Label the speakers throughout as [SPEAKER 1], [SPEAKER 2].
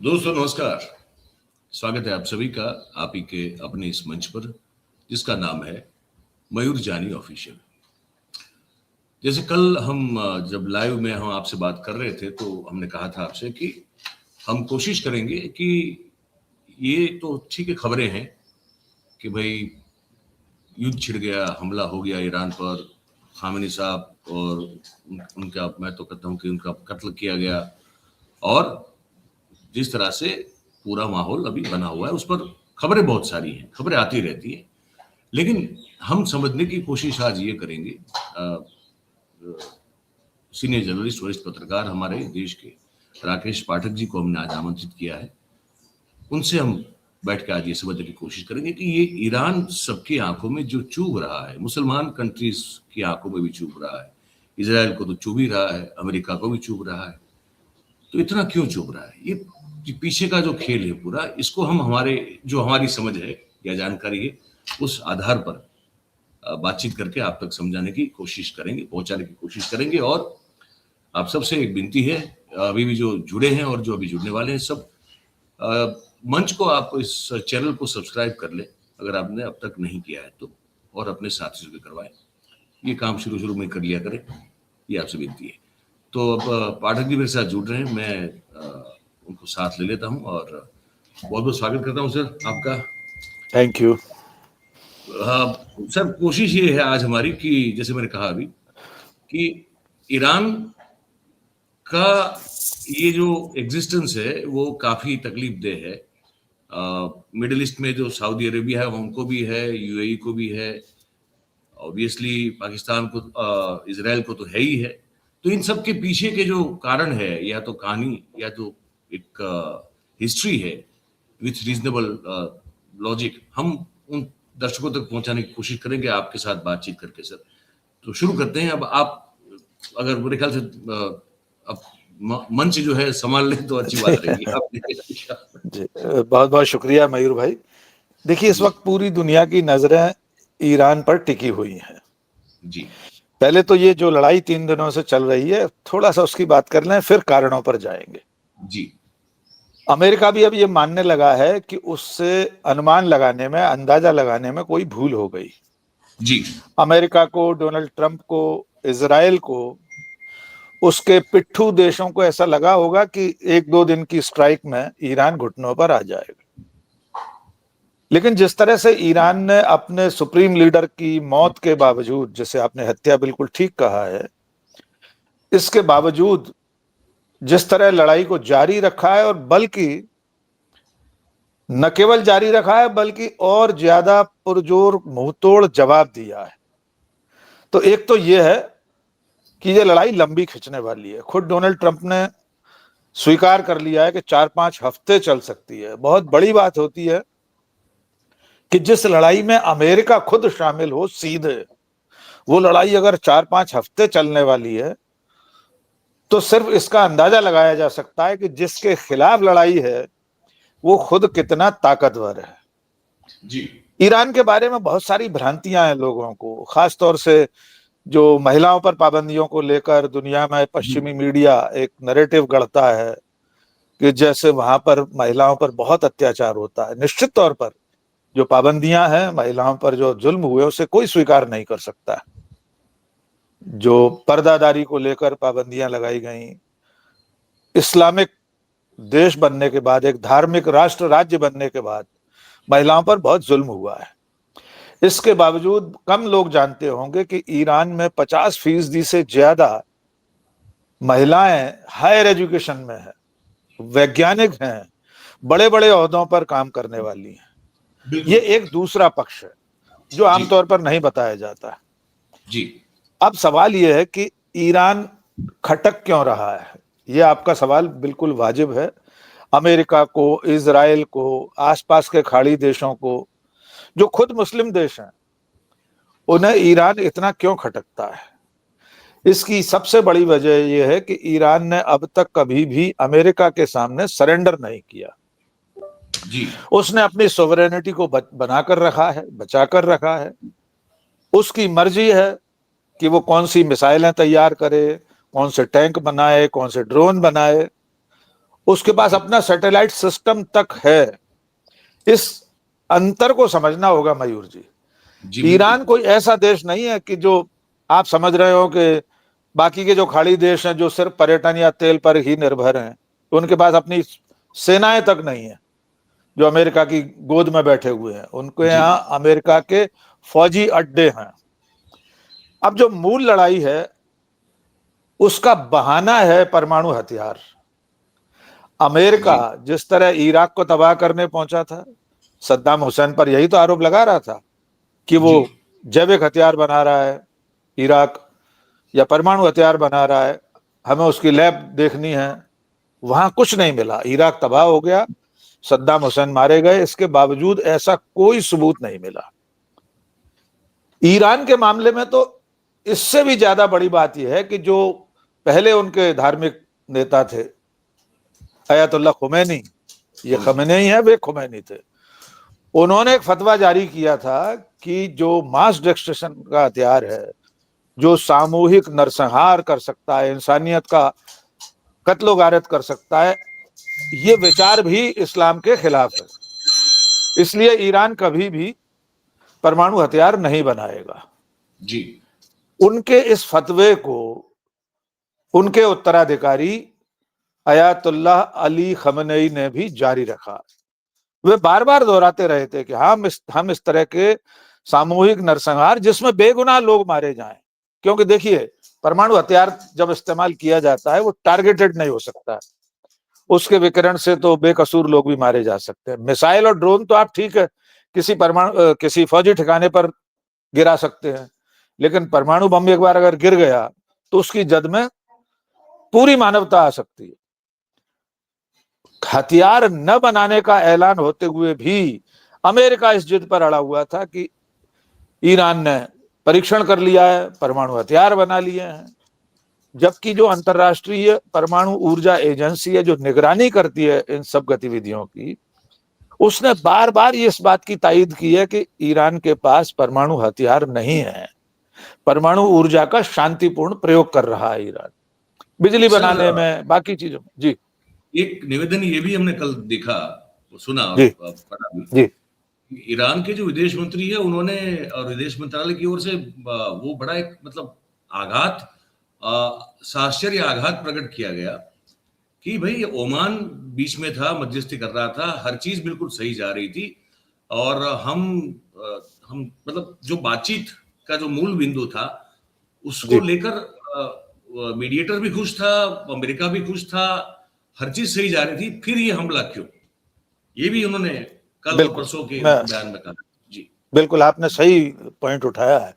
[SPEAKER 1] दोस्तों नमस्कार। स्वागत है आप सभी का आप ही के अपने इस मंच पर जिसका नाम है मयूर जानी ऑफिशियल। जैसे कल हम जब लाइव में हम आपसे बात कर रहे थे तो हमने कहा था आपसे कि हम कोशिश करेंगे कि ये तो ठीक है खबरें हैं कि भाई युद्ध छिड़ गया, हमला हो गया ईरान पर, खामेनी साहब और उनका मैं तो कहता हूँ कि उनका कत्ल किया गया और जिस तरह से पूरा माहौल अभी बना हुआ है उस पर खबरें बहुत सारी हैं, खबरें आती रहती हैं। लेकिन हम समझने की कोशिश आज ये करेंगे, सीनियर जर्नलिस्ट वरिष्ठ पत्रकार हमारे देश के राकेश पाठक जी को हमने आज आमंत्रित किया है। उनसे हम बैठ के आज ये समझने की कोशिश करेंगे कि ये ईरान सबकी आंखों में जो चुभ रहा है, मुसलमान कंट्रीज की आंखों में भी चुभ रहा है, इसराइल को तो चुभ ही रहा है, अमेरिका को भी चुभ रहा है, तो इतना क्यों चुभ रहा है? ये पीछे का जो खेल है पूरा, इसको हम हमारी समझ है या जानकारी है उस आधार पर बातचीत करके आप तक समझाने की कोशिश करेंगे, पहुंचाने की कोशिश करेंगे। और आप सबसे एक विनती है, अभी भी जो जुड़े हैं और जो अभी जुड़ने वाले हैं, सब मंच को आप इस चैनल को सब्सक्राइब कर लें अगर आपने अब तक नहीं किया है तो, और अपने साथियों को करवाएं। ये काम शुरू में कर लिया करें, ये आपसे विनती है। तो अब पाठक जी मेरे साथ जुड़ रहे हैं, मैं उनको साथ ले लेता हूं और बहुत बहुत स्वागत करता हूं सर आपका।
[SPEAKER 2] Thank you.
[SPEAKER 1] सर कोशिश ये है आज हमारी कि जैसे मैंने कहा अभी कि ईरान का ये जो एग्जिस्टेंस है वो काफी तकलीफदेह है। मिडिल ईस्ट में जो सऊदी अरेबिया है उनको भी है, यूएई को भी है, ऑब्वियसली पाकिस्तान को, इजराइल को तो है ही है। तो इन सब के पीछे के जो कारण है या तो कहानी या तो एक हिस्ट्री है विथ रीजनेबल लॉजिक, हम उन दर्शकों तक पहुंचाने की कोशिश करेंगे आपके साथ बातचीत करके सर। तो शुरू करते हैं। अब आप अगर मेरे ख्याल से अब मंच जो है संभाल लें तो अच्छी बात रहेगी।
[SPEAKER 2] जी, बहुत बहुत शुक्रिया मयूर भाई। देखिए, इस वक्त पूरी दुनिया की नजरें ईरान पर टिकी हुई हैं।
[SPEAKER 1] जी,
[SPEAKER 2] पहले तो ये जो लड़ाई 3 दिनों से चल रही है, थोड़ा सा उसकी बात कर लें, फिर कारणों पर जाएंगे।
[SPEAKER 1] जी,
[SPEAKER 2] अमेरिका भी अब ये मानने लगा है कि उससे अनुमान लगाने में, अंदाजा लगाने में कोई भूल हो गई।
[SPEAKER 1] जी,
[SPEAKER 2] अमेरिका को, डोनाल्ड ट्रंप को, इजराइल को, उसके पिट्ठू देशों को ऐसा लगा होगा कि 1-2 दिन की स्ट्राइक में ईरान घुटनों पर आ जाएगा। लेकिन जिस तरह से ईरान ने अपने सुप्रीम लीडर की मौत के बावजूद, जैसे आपने हत्या बिल्कुल ठीक कहा है, इसके बावजूद जिस तरह लड़ाई को जारी रखा है, और बल्कि न केवल जारी रखा है बल्कि और ज्यादा पुरजोर मुंहतोड़ जवाब दिया है। तो एक तो यह है कि यह लड़ाई लंबी खिंचने वाली है। खुद डोनाल्ड ट्रंप ने स्वीकार कर लिया है कि 4-5 हफ्ते चल सकती है। बहुत बड़ी बात होती है कि जिस लड़ाई में अमेरिका खुद शामिल हो सीधे, वो लड़ाई अगर 4-5 हफ्ते चलने वाली है तो सिर्फ इसका अंदाजा लगाया जा सकता है कि जिसके खिलाफ लड़ाई है वो खुद कितना ताकतवर है।
[SPEAKER 1] जी,
[SPEAKER 2] ईरान के बारे में बहुत सारी भ्रांतियां हैं लोगों को, खासतौर से जो महिलाओं पर पाबंदियों को लेकर दुनिया में पश्चिमी मीडिया एक नैरेटिव गढ़ता है कि जैसे वहां पर महिलाओं पर बहुत अत्याचार होता है। निश्चित तौर पर जो पाबंदियां हैं, महिलाओं पर जो जुल्म हुए, उसे कोई स्वीकार नहीं कर सकता। जो पर्दादारी को लेकर पाबंदियां लगाई गई, इस्लामिक देश बनने के बाद, एक धार्मिक राष्ट्र राज्य बनने के बाद महिलाओं पर बहुत जुल्म हुआ है। इसके बावजूद कम लोग जानते होंगे कि ईरान में 50% से ज्यादा महिलाएं हायर एजुकेशन में है, वैज्ञानिक हैं, बड़े बड़े ओहदों पर काम करने वाली हैं। ये एक दूसरा पक्ष है जो आमतौर पर नहीं बताया जाता।
[SPEAKER 1] जी,
[SPEAKER 2] अब सवाल यह है कि ईरान खटक क्यों रहा है। यह आपका सवाल बिल्कुल वाजिब है। अमेरिका को, इजराइल को, आसपास के खाड़ी देशों को, जो खुद मुस्लिम देश हैं, उन्हें ईरान इतना क्यों खटकता है? इसकी सबसे बड़ी वजह यह है कि ईरान ने अब तक कभी भी अमेरिका के सामने सरेंडर नहीं किया।
[SPEAKER 1] जी,
[SPEAKER 2] उसने अपनी सोवरेनिटी को बनाकर रखा है, बचाकर रखा है। उसकी मर्जी है कि वो कौन सी मिसाइलें तैयार करे, कौन से टैंक बनाए, कौन से ड्रोन बनाए। उसके पास अपना सैटेलाइट सिस्टम तक है। इस अंतर को समझना होगा मयूर जी।
[SPEAKER 1] जी
[SPEAKER 2] ईरान
[SPEAKER 1] बिल्कुल।
[SPEAKER 2] कोई ऐसा देश नहीं है कि जो आप समझ रहे हो कि बाकी के जो खाड़ी देश हैं जो सिर्फ पर्यटन या तेल पर ही निर्भर हैं, उनके पास अपनी सेनाएं तक नहीं है, जो अमेरिका की गोद में बैठे हुए हैं। उनके
[SPEAKER 1] जी
[SPEAKER 2] यहाँ अमेरिका के फौजी अड्डे हैं। अब जो मूल लड़ाई है उसका बहाना है परमाणु हथियार। अमेरिका
[SPEAKER 1] जी
[SPEAKER 2] जिस तरह इराक को तबाह करने पहुंचा था, सद्दाम हुसैन पर यही तो आरोप लगा रहा था कि वो
[SPEAKER 1] जी
[SPEAKER 2] जैविक हथियार बना रहा है इराक, या परमाणु हथियार बना रहा है, हमें उसकी लैब देखनी है। वहां कुछ नहीं मिला, इराक तबाह हो गया, सद्दाम हुसैन मारे गए। इसके बावजूद ऐसा कोई सबूत नहीं मिला। ईरान के मामले में तो इससे भी ज्यादा बड़ी बात यह है कि जो पहले उनके धार्मिक नेता थे अयतुल्लाह खुमैनी, ये खमेनी है, वे खुमैनी थे, उन्होंने एक फतवा जारी किया था कि जो मास डिस्ट्रक्शन का हथियार है, जो सामूहिक नरसंहार कर सकता है, इंसानियत का कत्लो गारत कर सकता है, ये विचार भी इस्लाम के खिलाफ है। इसलिए ईरान कभी भी परमाणु हथियार नहीं बनाएगा।
[SPEAKER 1] जी
[SPEAKER 2] उनके इस फतवे को उनके उत्तराधिकारी अयातुल्लाह अली खमनेई ने भी जारी रखा। वे बार बार दोहराते रहे थे कि हम इस तरह के सामूहिक नरसंहार जिसमें बेगुनाह लोग मारे जाएं, क्योंकि देखिए परमाणु हथियार जब इस्तेमाल किया जाता है वो टारगेटेड नहीं हो सकता, उसके विकिरण से तो बेकसूर लोग भी मारे जा सकते हैं। मिसाइल और ड्रोन तो आप ठीक है किसी फौजी ठिकाने पर गिरा सकते हैं, लेकिन परमाणु बम एक बार अगर गिर गया तो उसकी जद में पूरी मानवता आ सकती है। हथियार न बनाने का ऐलान होते हुए भी अमेरिका इस जिद पर अड़ा हुआ था कि ईरान ने परीक्षण कर लिया है, परमाणु हथियार बना लिए हैं। जबकि जो अंतरराष्ट्रीय परमाणु ऊर्जा एजेंसी है जो निगरानी करती है इन सब गतिविधियों की, उसने बार बार ये इस बात की तायीद की है कि ईरान के पास परमाणु हथियार नहीं है, परमाणु ऊर्जा का शांतिपूर्ण प्रयोग कर रहा है ईरान, बिजली
[SPEAKER 1] सर,
[SPEAKER 2] बनाने में, बाकी चीजों में। जी
[SPEAKER 1] एक निवेदन ये भी हमने कल देखा, सुना और
[SPEAKER 2] जी
[SPEAKER 1] पढ़ा भी।
[SPEAKER 2] जी
[SPEAKER 1] ईरान के जो विदेश मंत्री है उन्होंने और विदेश मंत्रालय की ओर से वो बड़ा एक मतलब आघात, साहचर्य आघात प्रकट किया गया कि भाई ओमान बीच में था, मध्यस्थी कर रहा था, हर चीज बिल्कुल सही जा रही थी और हम मतलब जो बातचीत का जो मूल बिंदु था उसको
[SPEAKER 2] जी
[SPEAKER 1] लेकर मीडिएटर भी खुश था, अमेरिका भी खुश था, हर चीज सही जा रही थी, फिर ये हमला क्यों? ये भी उन्होंने कल और
[SPEAKER 2] बिल्कुल।
[SPEAKER 1] परसों के
[SPEAKER 2] मैं
[SPEAKER 1] बयान में कहा। जी
[SPEAKER 2] बिल्कुल, आपने सही पॉइंट उठाया है।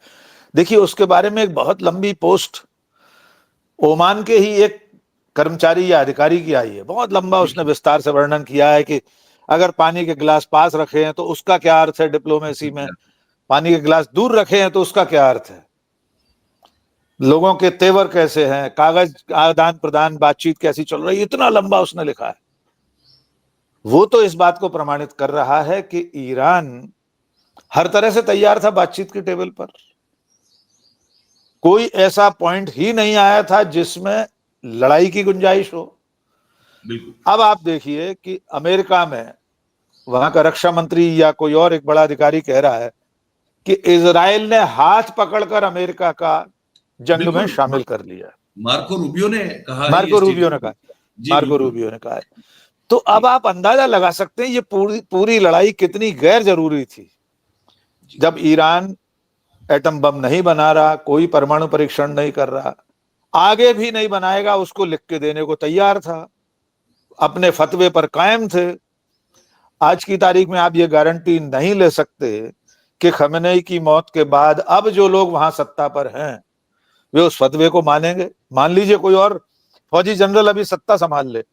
[SPEAKER 2] देखिए उसके बारे में एक बहुत लंबी पोस्ट ओमान के ही एक कर्मचारी या अधिकारी की आई है, बहुत लंबा उसने विस्तार से वर्णन किया है कि अगर पानी के गिलास पास रखे हैं तो उसका क्या अर्थ है डिप्लोमेसी में, पानी के गिलास दूर रखे हैं तो उसका क्या अर्थ है, लोगों के तेवर कैसे हैं, कागज आदान प्रदान बातचीत कैसी चल रही है, इतना लंबा उसने लिखा है। वो तो इस बात को प्रमाणित कर रहा है कि ईरान हर तरह से तैयार था बातचीत की टेबल पर। कोई ऐसा पॉइंट ही नहीं आया था जिसमें लड़ाई की गुंजाइश हो।
[SPEAKER 1] बिल्कुल।
[SPEAKER 2] अब आप देखिए कि अमेरिका में वहां का रक्षा मंत्री या कोई और एक बड़ा अधिकारी कह रहा है कि इजराइल ने हाथ पकड़कर अमेरिका का जंग में
[SPEAKER 1] बिल्कुल
[SPEAKER 2] शामिल कर लिया।
[SPEAKER 1] मार्को रूबियो ने कहा है ये
[SPEAKER 2] मार्को रूबियो ने
[SPEAKER 1] स्टेटमेंट।
[SPEAKER 2] कहा,
[SPEAKER 1] जी
[SPEAKER 2] मार्को
[SPEAKER 1] बिल्कुल।
[SPEAKER 2] रूबियो ने कहा है। तो अब आप अंदाजा लगा सकते हैं ये पूरी पूरी लड़ाई कितनी गैर जरूरी थी। जब ईरान एटम बम नहीं बना रहा, कोई परमाणु परीक्षण नहीं कर रहा, आगे भी नहीं बनाएगा, उसको लिख के देने को तैयार था, अपने फतवे पर कायम थे। आज की तारीख में आप ये गारंटी नहीं ले सकते कि खमेनेई की मौत के बाद अब जो लोग वहां सत्ता पर हैं वे उस फतवे को मानेंगे। मान लीजिए कोई और फौजी जनरल अभी सत्ता संभाल ले,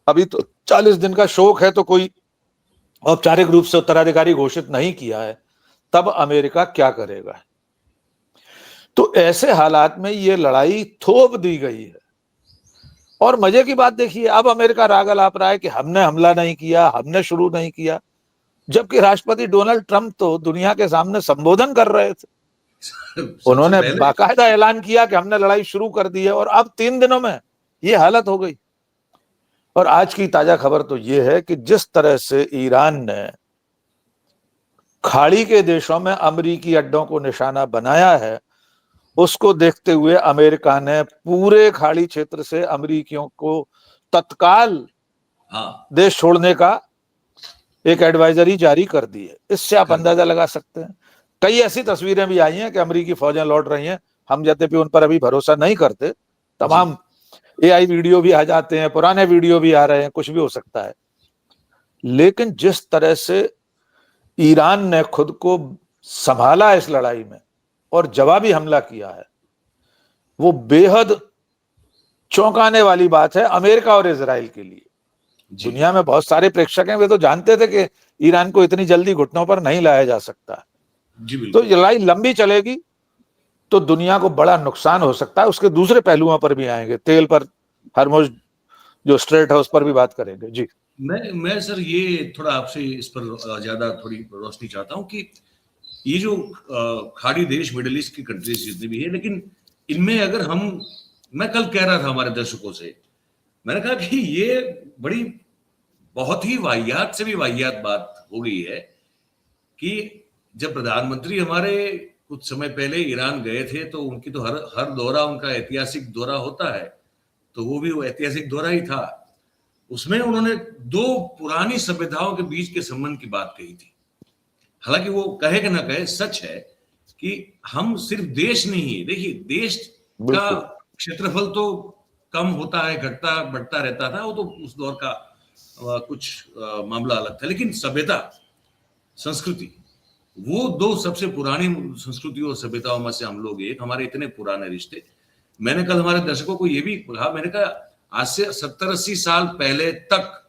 [SPEAKER 2] अभी तो 40 दिन का शोक है, तो कोई औपचारिक रूप से उत्तराधिकारी घोषित नहीं किया है, तब अमेरिका क्या करेगा? तो ऐसे हालात में ये लड़ाई थोप दी गई है। और मजे की बात देखिए, अब अमेरिका राग अलाप रहा है कि हमने हमला नहीं किया, हमने शुरू नहीं किया, जबकि राष्ट्रपति डोनाल्ड ट्रंप तो दुनिया के सामने संबोधन कर रहे थे,
[SPEAKER 1] सबसे
[SPEAKER 2] उन्होंने
[SPEAKER 1] पहले
[SPEAKER 2] बाकायदा ऐलान किया कि हमने लड़ाई शुरू कर दी है, और अब 3 दिनों में ये हालत हो गई। और आज की ताजा खबर तो ये है कि जिस तरह से ईरान ने खाड़ी के देशों में अमेरिकी अड्डों को निशाना बनाया है, उसको देखते हुए अमेरिका ने पूरे खाड़ी क्षेत्र से अमेरिकियों को तत्काल
[SPEAKER 1] हाँ,
[SPEAKER 2] देश छोड़ने का एक एडवाइजरी जारी कर दी है। इससे आप अंदाजा लगा सकते हैं। कई ऐसी तस्वीरें भी आई हैं कि अमेरिकी फौजें लौट रही हैं, हम जैसे भी उन पर अभी भरोसा नहीं करते। तमाम एआई वीडियो भी आ जाते हैं, पुराने वीडियो भी आ रहे हैं, कुछ भी हो सकता है। लेकिन जिस तरह से ईरान ने खुद को संभाला इस लड़ाई में और जवाबी हमला किया है, वो बेहद चौंकाने वाली बात है अमेरिका और इजराइल के लिए। दुनिया में बहुत सारे प्रेक्षक हैं, वे तो जानते थे कि ईरान को इतनी जल्दी घुटनों पर नहीं लाया जा सकता। तो ये लड़ाई लंबी चलेगी तो दुनिया को बड़ा नुकसान हो सकता है। उसके दूसरे पहलुओं पर भी आएंगे, तेल पर, हरमुज जो स्ट्रेट है उस पर भी बात करेंगे। जी,
[SPEAKER 1] मैं सर ये थोड़ा आपसे इस पर ज्यादा थोड़ी रोशनी चाहता हूँ कि ये जो खाड़ी देश, मिडिल ईस्ट की कंट्रीज जितनी भी है, लेकिन इनमें अगर मैं कल कह रहा था हमारे दर्शकों से, मैंने कहा कि ये बड़ी बहुत ही वाहियात से भी वाहियात बात हो गई है कि जब प्रधानमंत्री हमारे कुछ समय पहले ईरान गए थे, तो उनकी तो हर दौरा उनका ऐतिहासिक दौरा होता है, तो वो भी वो ऐतिहासिक दौरा ही था। उसमें उन्होंने दो पुरानी सभ्यताओं के बीच के संबंध की बात कही थी। हालांकि वो कहे कि ना कहे, सच है कि हम सिर्फ देश नहीं है, देखिए देश का क्षेत्रफल तो कम होता है, घटता बढ़ता रहता था, वो तो उस दौर का कुछ मामला अलग था, लेकिन सभ्यता, संस्कृति, वो दो सबसे पुरानी संस्कृतियों और सभ्यताओं में से हम लोग एक, हमारे इतने पुराने रिश्ते। मैंने कल हमारे दर्शकों को ये भी कहा, मैंने कहा आज से 70-80 साल पहले तक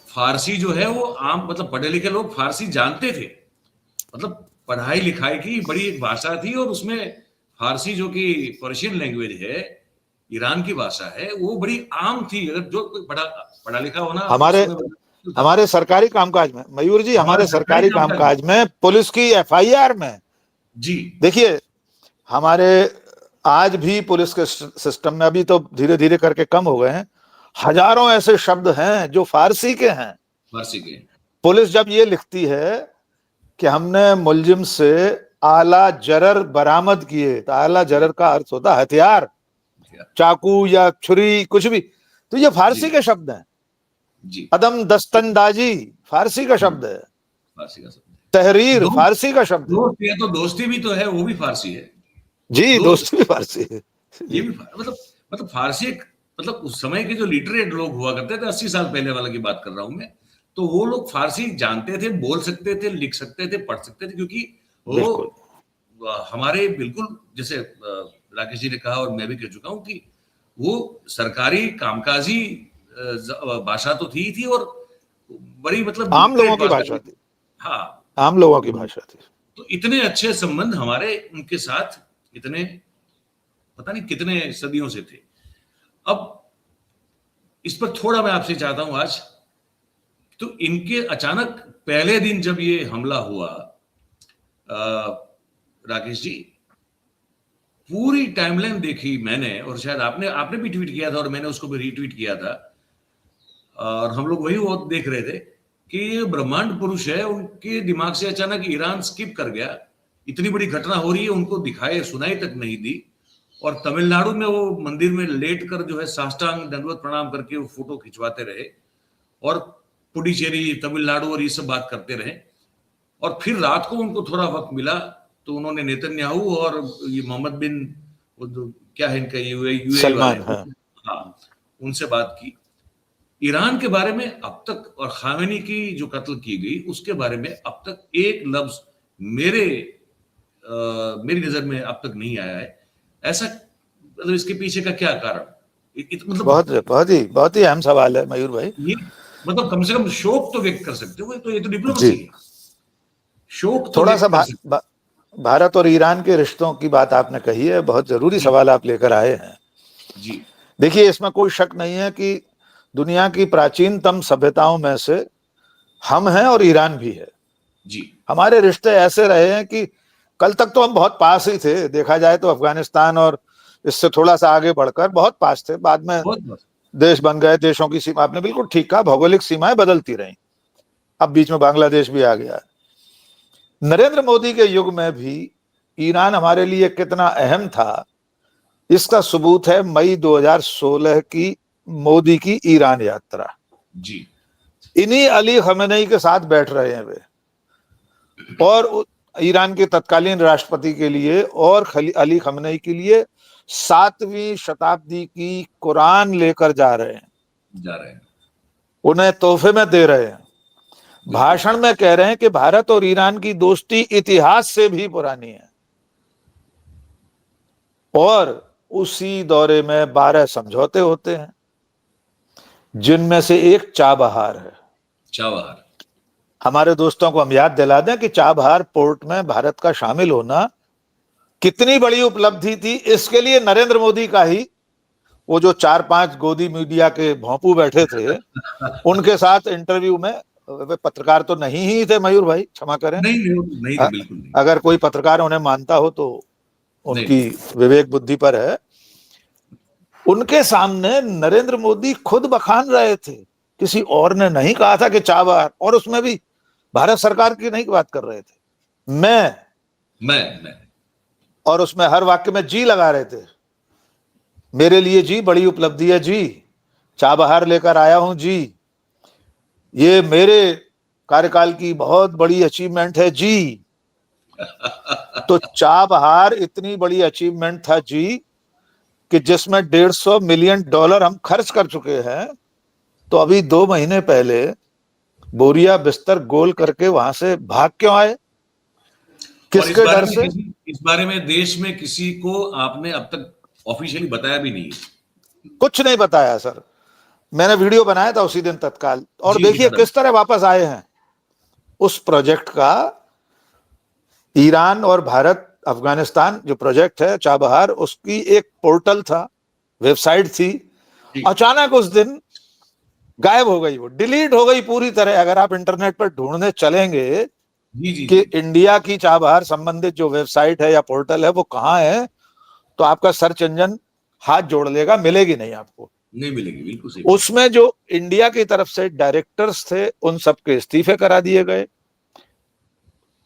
[SPEAKER 1] फारसी जो है वो आम, मतलब पढ़े लिखे लोग फारसी जानते थे, मतलब पढ़ाई लिखाई की बड़ी एक भाषा थी, और उसमें फारसी जो कि पर्शियन लैंग्वेज है, ईरान की भाषा है, वो बड़ी आम थी। अगर जो कोई पढ़ा लिखा होना
[SPEAKER 2] हमारे सरकारी कामकाज में, मयूर जी, हमारे सरकारी कामकाज में, पुलिस की एफआईआर में
[SPEAKER 1] जी, देखिए
[SPEAKER 2] हमारे आज भी पुलिस के सिस्टम में, अभी तो धीरे धीरे करके कम हो गए हैं, हजारों ऐसे शब्द हैं जो फारसी के हैं।
[SPEAKER 1] फारसी के।
[SPEAKER 2] पुलिस जब ये लिखती है कि हमने मुलजिम से आला जरर बरामद किए, तो आला जरर का अर्थ होता है हथियार, चाकू या छुरी, कुछ भी, तो ये फारसी के शब्द हैं।
[SPEAKER 1] जी,
[SPEAKER 2] अदम दस्तंदाजी फारसी का शब्द है,
[SPEAKER 1] फारसी का शब्द,
[SPEAKER 2] तहरीर फारसी का शब्द है,
[SPEAKER 1] तो दोस्ती भी तो है, वो भी फारसी है
[SPEAKER 2] जी, दोस्ती भी फारसी है।
[SPEAKER 1] ये भी मतलब फारसी एक, मतलब उस समय के जो लिटरेट लोग हुआ करते थे, 80 साल पहले वाला की बात कर रहा हूं मैं, तो वो लोग फारसी जानते थे, बोल सकते थे, लिख सकते थे, पढ़ सकते थे, क्योंकि वो हमारे बिल्कुल, जैसे राकेश जी ने कहा और मैं भी कह चुका हूं कि वो सरकारी कामकाजी भाषा तो थी और बड़ी, मतलब
[SPEAKER 2] आम लोगों की भाषा थी।
[SPEAKER 1] हाँ,
[SPEAKER 2] आम लोगों की भाषा थी।
[SPEAKER 1] तो इतने अच्छे संबंध हमारे उनके साथ, इतने पता नहीं कितने सदियों से थे। अब इस पर थोड़ा मैं आपसे चाहता हूं आज, तो इनके अचानक पहले दिन जब ये हमला हुआ, राकेश जी, पूरी टाइमलाइन देखी मैंने, और शायद आपने भी ट्वीट किया था और मैंने उसको भी रीट्वीट किया था, और हम लोग वही वो देख रहे थे कि ये ब्रह्मांड पुरुष है, उनके दिमाग से अचानक ईरान स्किप कर गया। इतनी बड़ी घटना हो रही है, उनको दिखाई सुनाई तक नहीं दी, और तमिलनाडु में वो मंदिर में लेट कर जो है साष्टांग दंडवत प्रणाम करके वो फोटो खिंचवाते रहे, और पुडुचेरी, तमिलनाडु और ये सब बात करते रहे। और फिर रात को उनको थोड़ा वक्त मिला तो उन्होंने नेतन्याहू और ये मोहम्मद बिन, क्या है इनका, यूएई वाले, हाँ, उनसे बात की। ईरान के बारे में अब तक, और खामेनी की जो कत्ल की गई उसके बारे में अब तक एक लफ्ज मेरी नजर में अब तक नहीं आया है। ऐसा, मतलब इसके पीछे का क्या कारण? मतलब
[SPEAKER 2] बहुत ही अहम सवाल है मयूर भाई।
[SPEAKER 1] ये मतलब कम से कम शोक तो व्यक्त कर सकते हो, तो ये तो डिप्लोमेसी है। शोक तो
[SPEAKER 2] थोड़ा सा भारत और ईरान के रिश्तों की बात आपने कही है, बहुत जरूरी सवाल आप लेकर आए हैं
[SPEAKER 1] जी।
[SPEAKER 2] देखिए, इसमें कोई शक नहीं है कि दुनिया की प्राचीनतम सभ्यताओं में से हम हैं और ईरान भी है
[SPEAKER 1] जी।
[SPEAKER 2] हमारे रिश्ते ऐसे रहे हैं कि कल तक तो हम बहुत पास ही थे, देखा जाए तो अफगानिस्तान और इससे थोड़ा सा आगे बढ़कर बहुत पास थे। बाद में देश बन गए, देशों की सीमा, आपने बिल्कुल ठीक कहा, भौगोलिक सीमाएं बदलती रही, अब बीच में बांग्लादेश भी आ गया। नरेंद्र मोदी के युग में भी ईरान हमारे लिए कितना अहम था, इसका सबूत है मई 2016 की मोदी की ईरान यात्रा।
[SPEAKER 1] जी।
[SPEAKER 2] इन्हीं अली खमेनेई के साथ बैठ रहे हैं वे, और ईरान के तत्कालीन राष्ट्रपति के लिए और अली खमेनेई के लिए 7वीं शताब्दी की कुरान लेकर जा रहे हैं, उन्हें तोहफे में दे रहे हैं। भाषण में कह रहे हैं कि भारत और ईरान की दोस्ती इतिहास से भी पुरानी है, और उसी दौरे में 12 समझौते होते हैं, जिनमें से एक चाबहार है।
[SPEAKER 1] चाबहार,
[SPEAKER 2] हमारे दोस्तों को हम याद दिला दें कि चाबहार पोर्ट में भारत का शामिल होना कितनी बड़ी उपलब्धि थी। इसके लिए नरेंद्र मोदी का ही, वो जो 4-5 गोदी मीडिया के भोंपू बैठे थे, उनके साथ इंटरव्यू में, वे पत्रकार तो नहीं ही थे मयूर भाई, क्षमा करें,
[SPEAKER 1] नहीं थे, बिल्कुल नहीं।
[SPEAKER 2] अगर कोई पत्रकार उन्हें मानता हो तो उनकी विवेक बुद्धि पर है। उनके सामने नरेंद्र मोदी खुद बखान रहे थे, किसी और ने नहीं कहा था कि चाबहार, और उसमें भी भारत सरकार की नहीं बात कर रहे थे, मैं और उसमें हर वाक्य में जी लगा रहे थे। मेरे लिए जी बड़ी उपलब्धि है जी, चाबहार लेकर आया हूं जी, ये मेरे कार्यकाल की बहुत बड़ी अचीवमेंट है जी। तो चाबहार इतनी बड़ी अचीवमेंट था जी कि जिसमें $150 मिलियन हम खर्च कर चुके हैं। तो अभी 2 महीने पहले बोरिया बिस्तर गोल करके वहां से भाग क्यों आए, किसके डर से?
[SPEAKER 1] इस बारे में देश में किसी को आपने अब तक ऑफिशियली बताया भी नहीं?
[SPEAKER 2] कुछ नहीं बताया सर, मैंने वीडियो बनाया था उसी दिन तत्काल, और देखिए किस तरह वापस आए हैं। उस प्रोजेक्ट का ईरान और भारत अफगानिस्तान जो प्रोजेक्ट है चाबहार, उसकी एक पोर्टल था, वेबसाइट थी, अचानक उस दिन गायब हो गई, वो डिलीट हो गई पूरी तरह। अगर आप इंटरनेट पर ढूंढने चलेंगे कि इंडिया की चाबहार संबंधित जो वेबसाइट है या पोर्टल है वो कहाँ है, तो आपका सर्च इंजन हाथ जोड़ लेगा, मिलेगी नहीं, आपको
[SPEAKER 1] नहीं मिलेगी, बिल्कुल सही।
[SPEAKER 2] उसमें जो इंडिया की तरफ से डायरेक्टर्स थे उन सबके इस्तीफे करा दिए गए,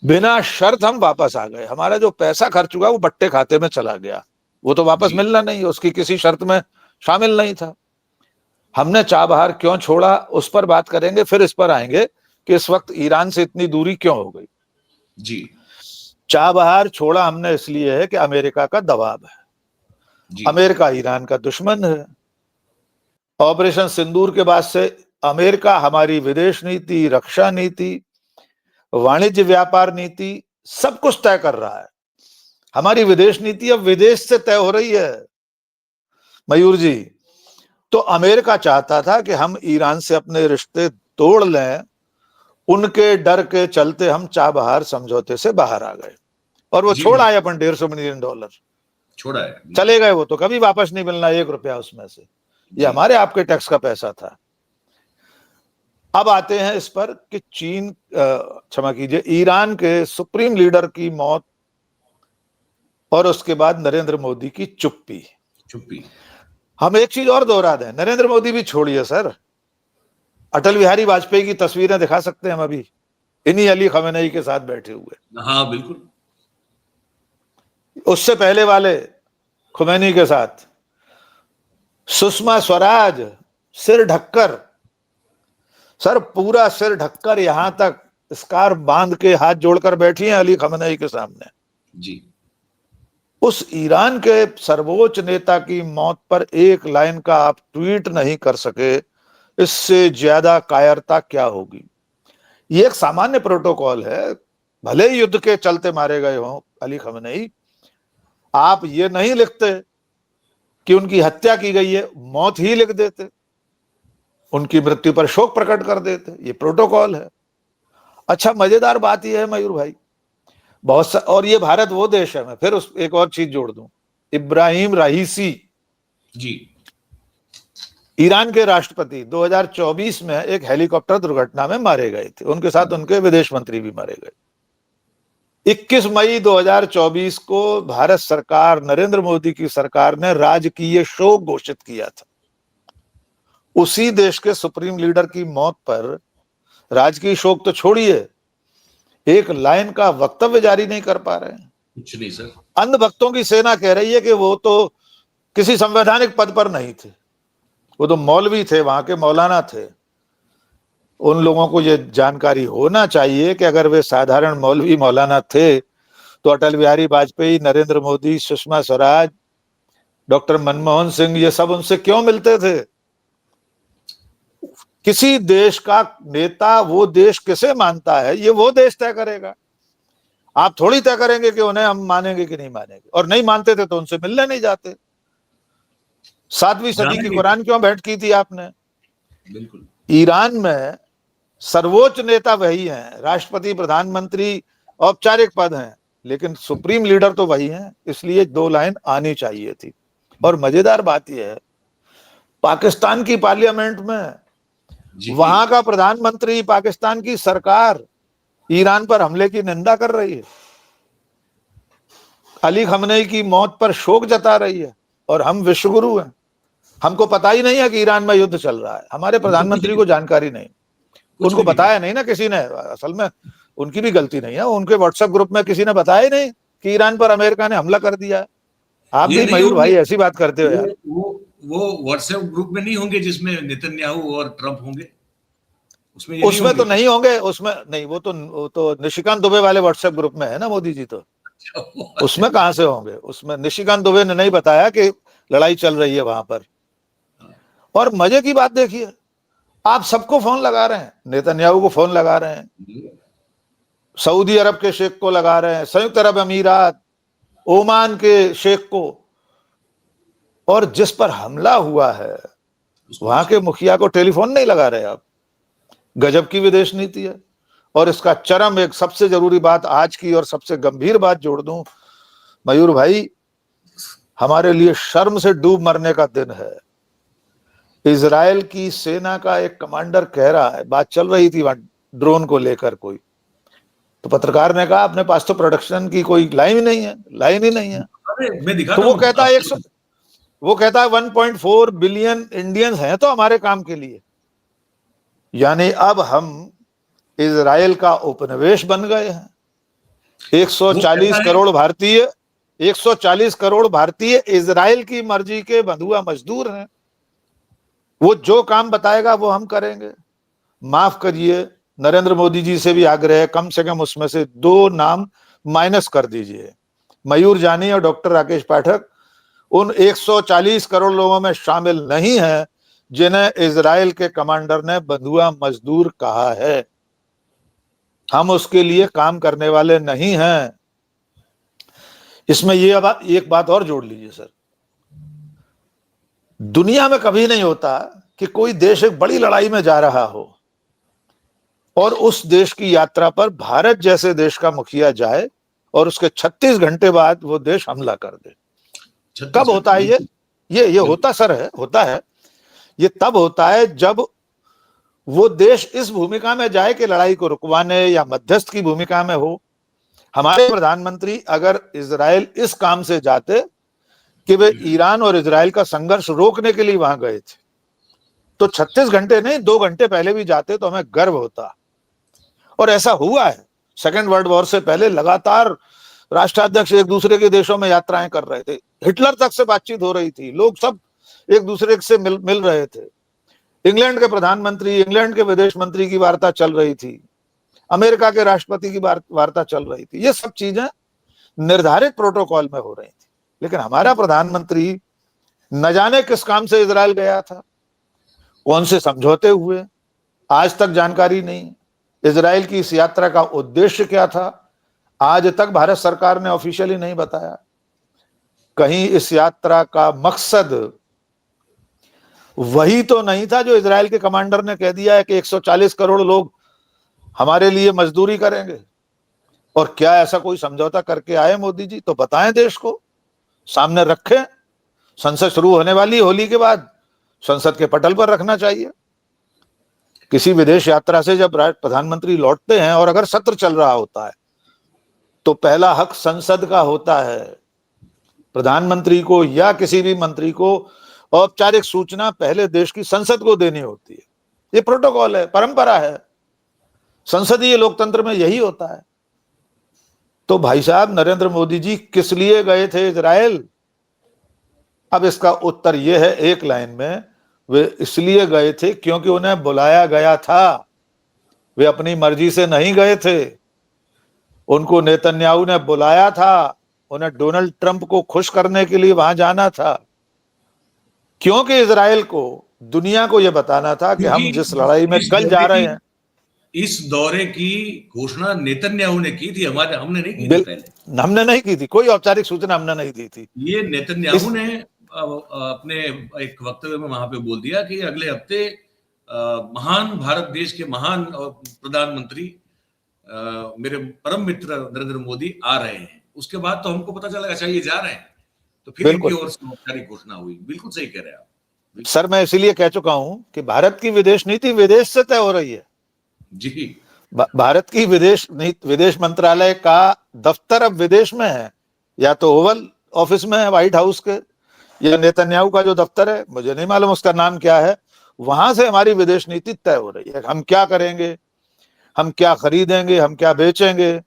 [SPEAKER 2] बिना शर्त हम वापस आ गए। हमारा जो पैसा खर्च हुआ वो बट्टे खाते में चला गया, वो तो वापस मिलना नहीं, उसकी किसी शर्त में शामिल नहीं था। हमने चाबहार क्यों छोड़ा उस पर बात करेंगे, फिर इस पर आएंगे कि इस वक्त ईरान से इतनी दूरी क्यों हो गई
[SPEAKER 1] जी।
[SPEAKER 2] चाबहार छोड़ा हमने इसलिए है कि अमेरिका का दबाव है, अमेरिका ईरान का दुश्मन है। ऑपरेशन सिंदूर के बाद से अमेरिका हमारी विदेश नीति, रक्षा नीति, वाणिज्य व्यापार नीति सब कुछ तय कर रहा है। हमारी विदेश नीति अब विदेश से तय हो रही है मयूर जी। तो अमेरिका चाहता था कि हम ईरान से अपने रिश्ते तोड़ लें, उनके डर के चलते हम चाबहार समझौते से बाहर आ गए, और वो छोड़ आए अपन $150 मिलियन
[SPEAKER 1] छोड़ा है,
[SPEAKER 2] चले गए। वो तो कभी वापस नहीं मिलना $1 उसमें से, ये हमारे आपके टैक्स का पैसा था। अब आते हैं इस पर कि चीन, क्षमा कीजिए, ईरान के सुप्रीम लीडर की मौत और उसके बाद नरेंद्र मोदी की चुप्पी। हम एक चीज और दोहरा दें, नरेंद्र मोदी भी छोड़िए सर, अटल बिहारी वाजपेयी की तस्वीरें दिखा सकते हैं हम अभी, इन्हीं अली खमेनेई के साथ बैठे हुए।
[SPEAKER 1] हाँ बिल्कुल।
[SPEAKER 2] उससे पहले वाले खुमैनी के साथ सुषमा स्वराज सिर ढककर, सर पूरा सिर ढककर, यहां तक स्कार्फ बांध के हाथ जोड़कर बैठी हैं अली खमेनेई के सामने
[SPEAKER 1] जी।
[SPEAKER 2] उस ईरान के सर्वोच्च नेता की मौत पर एक लाइन का आप ट्वीट नहीं कर सके, इससे ज्यादा कायरता क्या होगी। ये एक सामान्य प्रोटोकॉल है, भले ही युद्ध के चलते मारे गए हों अली खमेनेई, आप ये नहीं लिखते कि उनकी हत्या की गई है, मौत ही लिख देते, उनकी मृत्यु पर शोक प्रकट कर देते, ये प्रोटोकॉल है। अच्छा, मजेदार बात यह है मयूर भाई, और ये भारत वो देश है, मैं फिर उस एक और चीज जोड़ दूं, इब्राहिम राइसी
[SPEAKER 1] जी,
[SPEAKER 2] ईरान के राष्ट्रपति 2024 में एक हेलीकॉप्टर दुर्घटना में मारे गए थे, उनके साथ उनके विदेश मंत्री भी मारे गए। 21 मई 2024 को भारत सरकार, नरेंद्र मोदी की सरकार ने राजकीय शोक घोषित किया था। उसी देश के सुप्रीम लीडर की मौत पर राजकीय शोक तो छोड़िए, एक लाइन का वक्तव्य जारी नहीं कर पा रहे हैं।
[SPEAKER 1] कुछ नहीं सर।
[SPEAKER 2] अंधभक्तों की सेना कह रही है कि वो तो किसी संवैधानिक पद पर नहीं थे, वो तो मौलवी थे, वहां के मौलाना थे। उन लोगों को ये जानकारी होना चाहिए कि अगर वे साधारण मौलवी मौलाना थे तो अटल बिहारी वाजपेयी, नरेंद्र मोदी, सुषमा स्वराज, डॉक्टर मनमोहन सिंह, ये सब उनसे क्यों मिलते थे? किसी देश का नेता वो देश किसे मानता है, ये वो देश तय करेगा। आप थोड़ी तय करेंगे कि उन्हें हम मानेंगे कि नहीं मानेंगे, और नहीं मानते थे तो उनसे मिलने नहीं जाते। 7वीं सदी की कुरान क्यों भेंट की थी आपने?
[SPEAKER 1] बिल्कुल।
[SPEAKER 2] ईरान में सर्वोच्च नेता वही हैं, राष्ट्रपति, प्रधानमंत्री औपचारिक पद हैं, लेकिन सुप्रीम लीडर तो वही हैं। इसलिए 2 लाइन आनी चाहिए थी। और मजेदार बात यह है, पाकिस्तान की पार्लियामेंट में वहां का प्रधानमंत्री, पाकिस्तान की सरकार ईरान पर हमले की निंदा कर रही है, अली खमनेई की मौत पर शोक जता रही है, और हम विश्वगुरु हैं। हमको पता ही नहीं है कि ईरान में युद्ध चल रहा है, हमारे प्रधानमंत्री को जानकारी नहीं, उनको बताया नहीं ना किसी ने। असल में उनकी भी गलती नहीं है, उनके व्हाट्सएप ग्रुप में किसी ने बताया ही नहीं कि ईरान पर अमेरिका ने हमला कर दिया है। आप भी मयूर भाई ऐसी बात करते हो यार।
[SPEAKER 1] वो व्हाट्सएप ग्रुप में नहीं होंगे जिसमें नेतन्याहू और ट्रंप होंगे?
[SPEAKER 2] उसमें तो नहीं होंगे, उसमें नहीं। वो तो निशिकांत दुबे वाले व्हाट्सएप ग्रुप में है ना मोदी जी, तो उसमें कहां से होंगे? उसमें निशिकांत दुबे ने नहीं बताया कि लड़ाई चल रही है वहां पर। और मजे की बात देखिए, आप सबको फोन लगा रहे हैं, नेतन्याहू को फोन लगा रहे हैं, सऊदी अरब के शेख को लगा रहे हैं, संयुक्त अरब अमीरात, ओमान के शेख को, और जिस पर हमला हुआ है वहां के मुखिया को टेलीफोन नहीं लगा रहे आप। गजब की विदेश नीति है। और इसका चरम, एक सबसे जरूरी बात आज की और सबसे गंभीर बात जोड़ दूं मयूर भाई, हमारे लिए शर्म से डूब मरने का दिन है। इजराइल की सेना का एक कमांडर कह रहा है, बात चल रही थी वहां ड्रोन को लेकर कोई, तो पत्रकार ने कहा अपने पास तो प्रोडक्शन की कोई लाइन ही नहीं है, तो वो कहता है 1.4 बिलियन इंडियंस हैं तो हमारे काम के लिए। यानी अब हम इजराइल का उपनिवेश बन गए हैं। 140 करोड़ भारतीय इजराइल की मर्जी के बंधुआ मजदूर हैं। वो जो काम बताएगा वो हम करेंगे। माफ करिए, नरेंद्र मोदी जी से भी आग्रह है, कम से कम उसमें से 2 नाम माइनस कर दीजिए, मयूर जानी और डॉक्टर राकेश पाठक। उन 140 करोड़ लोगों में शामिल नहीं है जिन्हें इजराइल के कमांडर ने बंधुआ मजदूर कहा है। हम उसके लिए काम करने वाले नहीं हैं। इसमें ये एक बात और जोड़ लीजिए सर, दुनिया में कभी नहीं होता कि कोई देश एक बड़ी लड़ाई में जा रहा हो और उस देश की यात्रा पर भारत जैसे देश का मुखिया जाए और उसके 36 घंटे बाद वो देश हमला कर दे। कब होता है ये होता सर है, होता है ये तब होता है जब वो देश इस भूमिका में जाए कि लड़ाई को रुकवाने या मध्यस्थ की भूमिका में हो। हमारे प्रधानमंत्री अगर इजराइल इस काम से जाते कि वे ईरान और इजराइल का संघर्ष रोकने के लिए वहां गए थे, तो 36 घंटे नहीं 2 घंटे पहले भी जाते तो हमें गर्व होता। और ऐसा हुआ है। सेकेंड वर्ल्ड वॉर से पहले लगातार राष्ट्राध्यक्ष एक दूसरे के देशों में यात्राएं कर रहे थे, हिटलर तक से बातचीत हो रही थी, लोग सब एक दूसरे से मिल रहे थे। इंग्लैंड के प्रधानमंत्री, इंग्लैंड के विदेश मंत्री की वार्ता चल रही थी, अमेरिका के राष्ट्रपति की वार्ता चल रही थी। ये सब चीजें निर्धारित प्रोटोकॉल में हो रही थी। लेकिन हमारा प्रधानमंत्री न जाने किस काम से इजराइल गया था, कौन से समझौते हुए, आज तक जानकारी नहीं। इजराइल की इस यात्रा का उद्देश्य क्या था, आज तक भारत सरकार ने ऑफिशियली नहीं बताया। कहीं इस यात्रा का मकसद वही तो नहीं था जो इजराइल के कमांडर ने कह दिया है कि 140 करोड़ लोग हमारे लिए मजदूरी करेंगे। और क्या ऐसा कोई समझौता करके आए मोदी जी? तो बताएं, देश को सामने रखें। संसद शुरू होने वाली होली के बाद, संसद के पटल पर रखना चाहिए। किसी विदेश यात्रा से जब प्रधानमंत्री लौटते हैं और अगर सत्र चल रहा होता है तो पहला हक संसद का होता है। प्रधानमंत्री को या किसी भी मंत्री को औपचारिक सूचना पहले देश की संसद को देनी होती है। ये प्रोटोकॉल है, परंपरा है, संसदीय लोकतंत्र में यही होता है। तो भाई साहब नरेंद्र मोदी जी किस लिए गए थे इजराइल? अब इसका उत्तर यह है एक लाइन में, वे इसलिए गए थे क्योंकि उन्हें बुलाया गया था। वे अपनी मर्जी से नहीं गए थे, उनको नेतन्याहू ने बुलाया था। उन्हें डोनाल्ड ट्रंप को खुश करने के लिए वहां जाना था, क्योंकि इजराइल को दुनिया को यह बताना था कि हम जिस लड़ाई में कल जा रहे हैं।
[SPEAKER 1] इस दौरे की घोषणा नेतन्याहू ने की थी, हमने नहीं की थी पहले।
[SPEAKER 2] हमने नहीं की थी, कोई औपचारिक सूचना हमने नहीं दी थी।
[SPEAKER 1] ये नेतन्याहू ने अपने एक वक्तव्य में वहां पे बोल दिया कि अगले हफ्ते महान भारत देश के महान प्रधानमंत्री मेरे परम मित्र नरेंद्र मोदी आ रहे हैं। उसके बाद तो हमको पता चला अच्छा ये जा रहे हैं, तो फिर इनकी ओर से औपचारिक घोषणा हुई। बिल्कुल सही कह रहे हैं आप
[SPEAKER 2] सर। मैं इसीलिए कह चुका हूं कि भारत की विदेश नीति विदेश से तय हो रही है
[SPEAKER 1] जी।
[SPEAKER 2] भारत की विदेश मंत्रालय का दफ्तर अब विदेश में है, या तो ओवल ऑफिस में है व्हाइट हाउस के, या नेतन्याहू का जो दफ्तर है, मुझे नहीं मालूम उसका नाम क्या है, वहां से हमारी विदेश नीति तय हो रही है। हम क्या करेंगे, हम क्या खरीदेंगे, हम क्या बेचेंगे,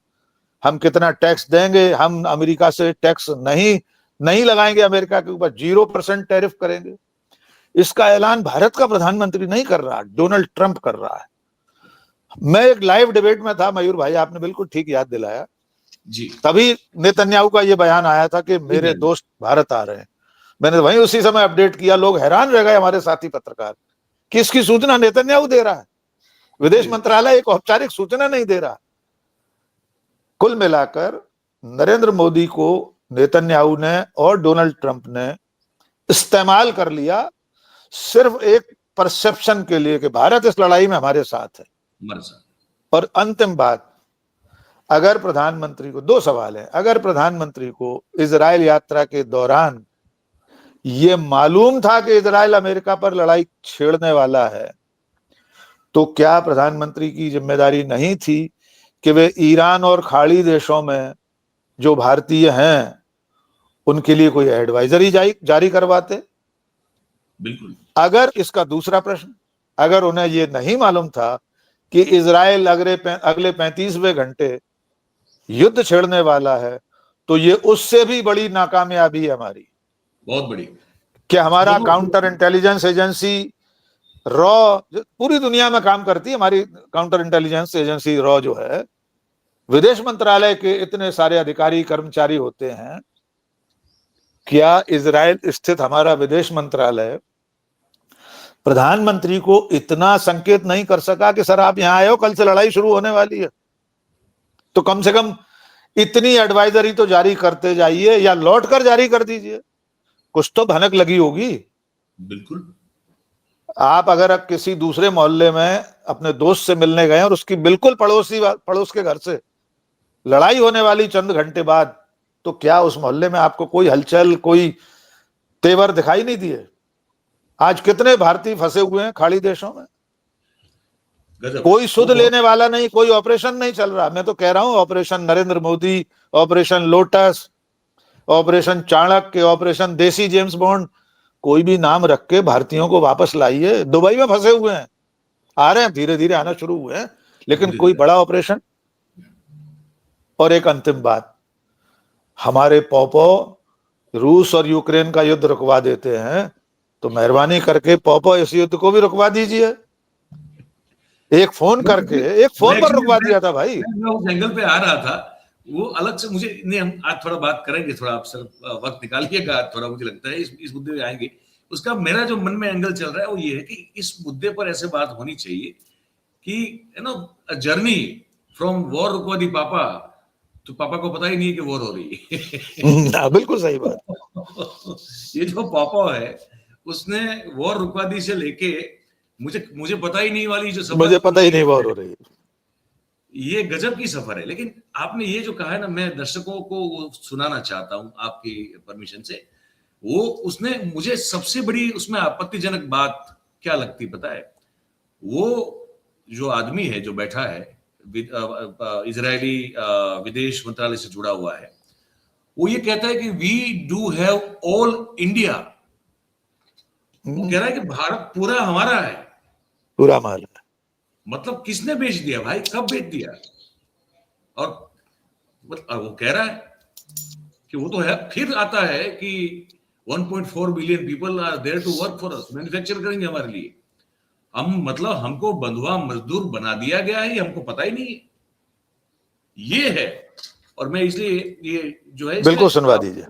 [SPEAKER 2] हम कितना टैक्स देंगे। हम अमेरिका से टैक्स नहीं लगाएंगे, अमेरिका के ऊपर 0% टैरिफ करेंगे। इसका ऐलान भारत का प्रधानमंत्री नहीं कर रहा, डोनाल्ड ट्रंप कर रहा है। मैं एक लाइव डिबेट में था मयूर भाई, आपने बिल्कुल ठीक याद दिलाया
[SPEAKER 1] जी।
[SPEAKER 2] तभी नेतन्याहू का ये बयान आया था कि मेरे दोस्त भारत आ रहे हैं। मैंने वहीं उसी समय अपडेट किया, लोग हैरान रह गए हमारे साथी पत्रकार कि इसकी सूचना नेतन्याहू दे रहा है, विदेश मंत्रालय एक औपचारिक सूचना नहीं दे रहा। कुल मिलाकर नरेंद्र मोदी को नेतन्याहू ने और डोनाल्ड ट्रंप ने इस्तेमाल कर लिया सिर्फ एक परसेप्शन के लिए कि भारत इस लड़ाई में हमारे साथ है। और अंतिम बात, अगर प्रधानमंत्री को, दो सवाल है, अगर प्रधानमंत्री को इजराइल यात्रा के दौरान यह मालूम था कि इजराइल अमेरिका पर लड़ाई छेड़ने वाला है, तो क्या प्रधानमंत्री की जिम्मेदारी नहीं थी कि वे ईरान और खाड़ी देशों में जो भारतीय हैं उनके लिए कोई एडवाइजरी जारी करवाते?
[SPEAKER 1] बिल्कुल।
[SPEAKER 2] अगर इसका दूसरा प्रश्न, अगर उन्हें यह नहीं मालूम था कि इजराइल अगले 35वें घंटे युद्ध छेड़ने वाला है, तो ये उससे भी बड़ी नाकामयाबी है हमारी,
[SPEAKER 1] बहुत बड़ी।
[SPEAKER 2] कि हमारा काउंटर इंटेलिजेंस एजेंसी रॉ पूरी दुनिया में काम करती है, हमारी काउंटर इंटेलिजेंस एजेंसी रॉ जो है, विदेश मंत्रालय के इतने सारे अधिकारी कर्मचारी होते हैं, क्या इजराइल स्थित हमारा विदेश मंत्रालय प्रधानमंत्री को इतना संकेत नहीं कर सका कि सर आप यहां आए हो, कल से लड़ाई शुरू होने वाली है, तो कम से कम इतनी एडवाइजरी तो जारी करते जाइए, या लौट कर जारी कर दीजिए, कुछ तो भनक लगी होगी।
[SPEAKER 1] बिल्कुल।
[SPEAKER 2] आप अगर किसी दूसरे मोहल्ले में अपने दोस्त से मिलने गए और उसकी बिल्कुल पड़ोस के घर से लड़ाई होने वाली चंद घंटे बाद, तो क्या उस मोहल्ले में आपको कोई हलचल, कोई तेवर दिखाई नहीं दिए? आज कितने भारतीय फंसे हुए हैं खाड़ी देशों में, कोई सुध लेने वाला नहीं, कोई ऑपरेशन नहीं चल रहा। मैं तो कह रहा हूं operation Narendra Modi, operation lotus, operation Chanakya, operation देसी जेम्स बॉन्ड, कोई भी नाम रख के भारतीयों को वापस लाइए। दुबई में फंसे हुए हैं, आ रहे हैं, धीरे धीरे आना शुरू हुए हैं, लेकिन कोई बड़ा ऑपरेशन। और एक अंतिम बात, हमारे पौपो रूस और यूक्रेन का युद्ध रुकवा देते हैं, तो मेहरबानी करके पौपो इस युद्ध को भी रुकवा दीजिए। एक फोन पर रुकवा दिया था भाई।
[SPEAKER 1] मैं उस एंगल पे आ रहा था, वो अलग से मुझे नहीं, हम आज थोड़ा बात करेंगे, थोड़ा आप सर वक्त निकालिएगा, थोड़ा मुझे लगता है इस मुद्दे पे आएंगे। उसका मेरा जो मन में एंगल चल रहा है वो ये है कि इस मुद्दे पर ऐसे बात होनी चाहिए कि जर्नी फ्रॉम वॉर रुकवा दी पापा, तो पापा को पता ही नहीं है कि वॉर हो रही है।
[SPEAKER 2] बिल्कुल सही बात।
[SPEAKER 1] ये जो पापा है उसने वॉर रुकवा दी से लेके मुझे पता ही नहीं वाली जो
[SPEAKER 2] मुझे पता ही नहीं वॉर हो रही है,
[SPEAKER 1] ये गजब की सफर है। लेकिन आपने ये जो कहा है ना, मैं दर्शकों को सुनाना चाहता हूं आपकी परमिशन से। वो उसने मुझे सबसे बड़ी उसमें आपत्तिजनक बात क्या लगती पता है? वो जो आदमी है जो बैठा है इजरायली विदेश मंत्रालय से जुड़ा हुआ है, वो ये कहता है कि we do have all India वो कह रहा है कि भारत पूरा हमारा है।
[SPEAKER 2] पूरा माल है।
[SPEAKER 1] मतलब किसने बेच दिया भाई, कब बेच दिया? और वो कह रहा है कि वो तो है, फिर आता है कि 1.4 billion people are there to work for us, manufacture करेंगे हमारे लिए। हम मतलब हमको बंधुआ मजदूर बना दिया गया है, ये हमको पता ही नहीं है। ये है। और मैं इसलिए ये जो है
[SPEAKER 2] बिल्कुल सुनवा दीजिए।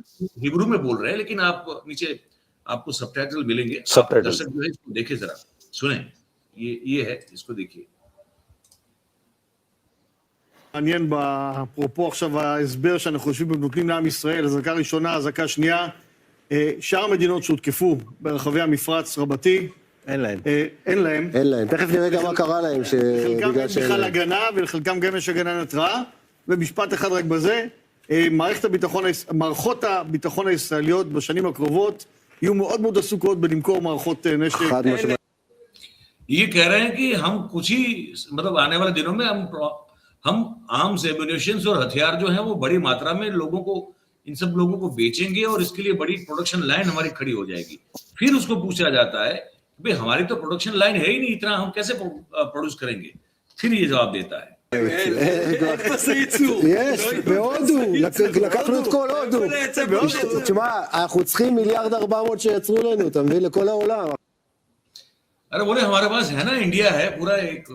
[SPEAKER 1] हिब्रू में बोल रहे हैं, लेकिन आप नीचे आपको सबटाइटल मिलेंगे, आप
[SPEAKER 2] सबटाइटल
[SPEAKER 1] दर्शक जो है इसको देखें, जरा सुने। ये है, इसको देखिए।
[SPEAKER 3] מעניין אפרופו עכשיו ההסבר שאנחנו יושבים ונותנים לעם ישראל, אזעקה ראשונה, אזעקה שנייה, שאר המדינות שהותקפו ברחבי המפרץ רבתי,
[SPEAKER 4] אין להם.
[SPEAKER 3] אין להם.
[SPEAKER 4] אין להם. תכף נראה גם מה קרה להם.
[SPEAKER 3] לחלקם אין בכלל הגנה, ולחלקם גם יש הגנה נתראה. ומשפט אחד רק בזה, מערכות הביטחון הישראליות בשנים הקרובות יהיו מאוד מאוד עסוקות בלמכור מערכות נשק.
[SPEAKER 4] חד משמעית.
[SPEAKER 1] ये कह रहे हैं कि हम कुछ ही मतलब आने वाले दिनों में हम आर्म्स, एम्युनिशंस और हथियार जो है वो बड़ी मात्रा में लोगों को, इन सब लोगों को बेचेंगे और इसके लिए बड़ी प्रोडक्शन लाइन हमारी खड़ी हो जाएगी। फिर उसको पूछा जाता है भाई हमारी तो प्रोडक्शन लाइन है ही नहीं, इतना हम कैसे प्रोड्यूस करेंगे? फिर ये जवाब देता है
[SPEAKER 4] יש, בהודו, לקחנו את כל הודו. תשמע, אנחנו צריכים 1,400,000,000 שיצרו לנו, אתה מבין? לכל העולם.
[SPEAKER 1] अरे बोले हमारे पास है ना, इंडिया है पूरा, एक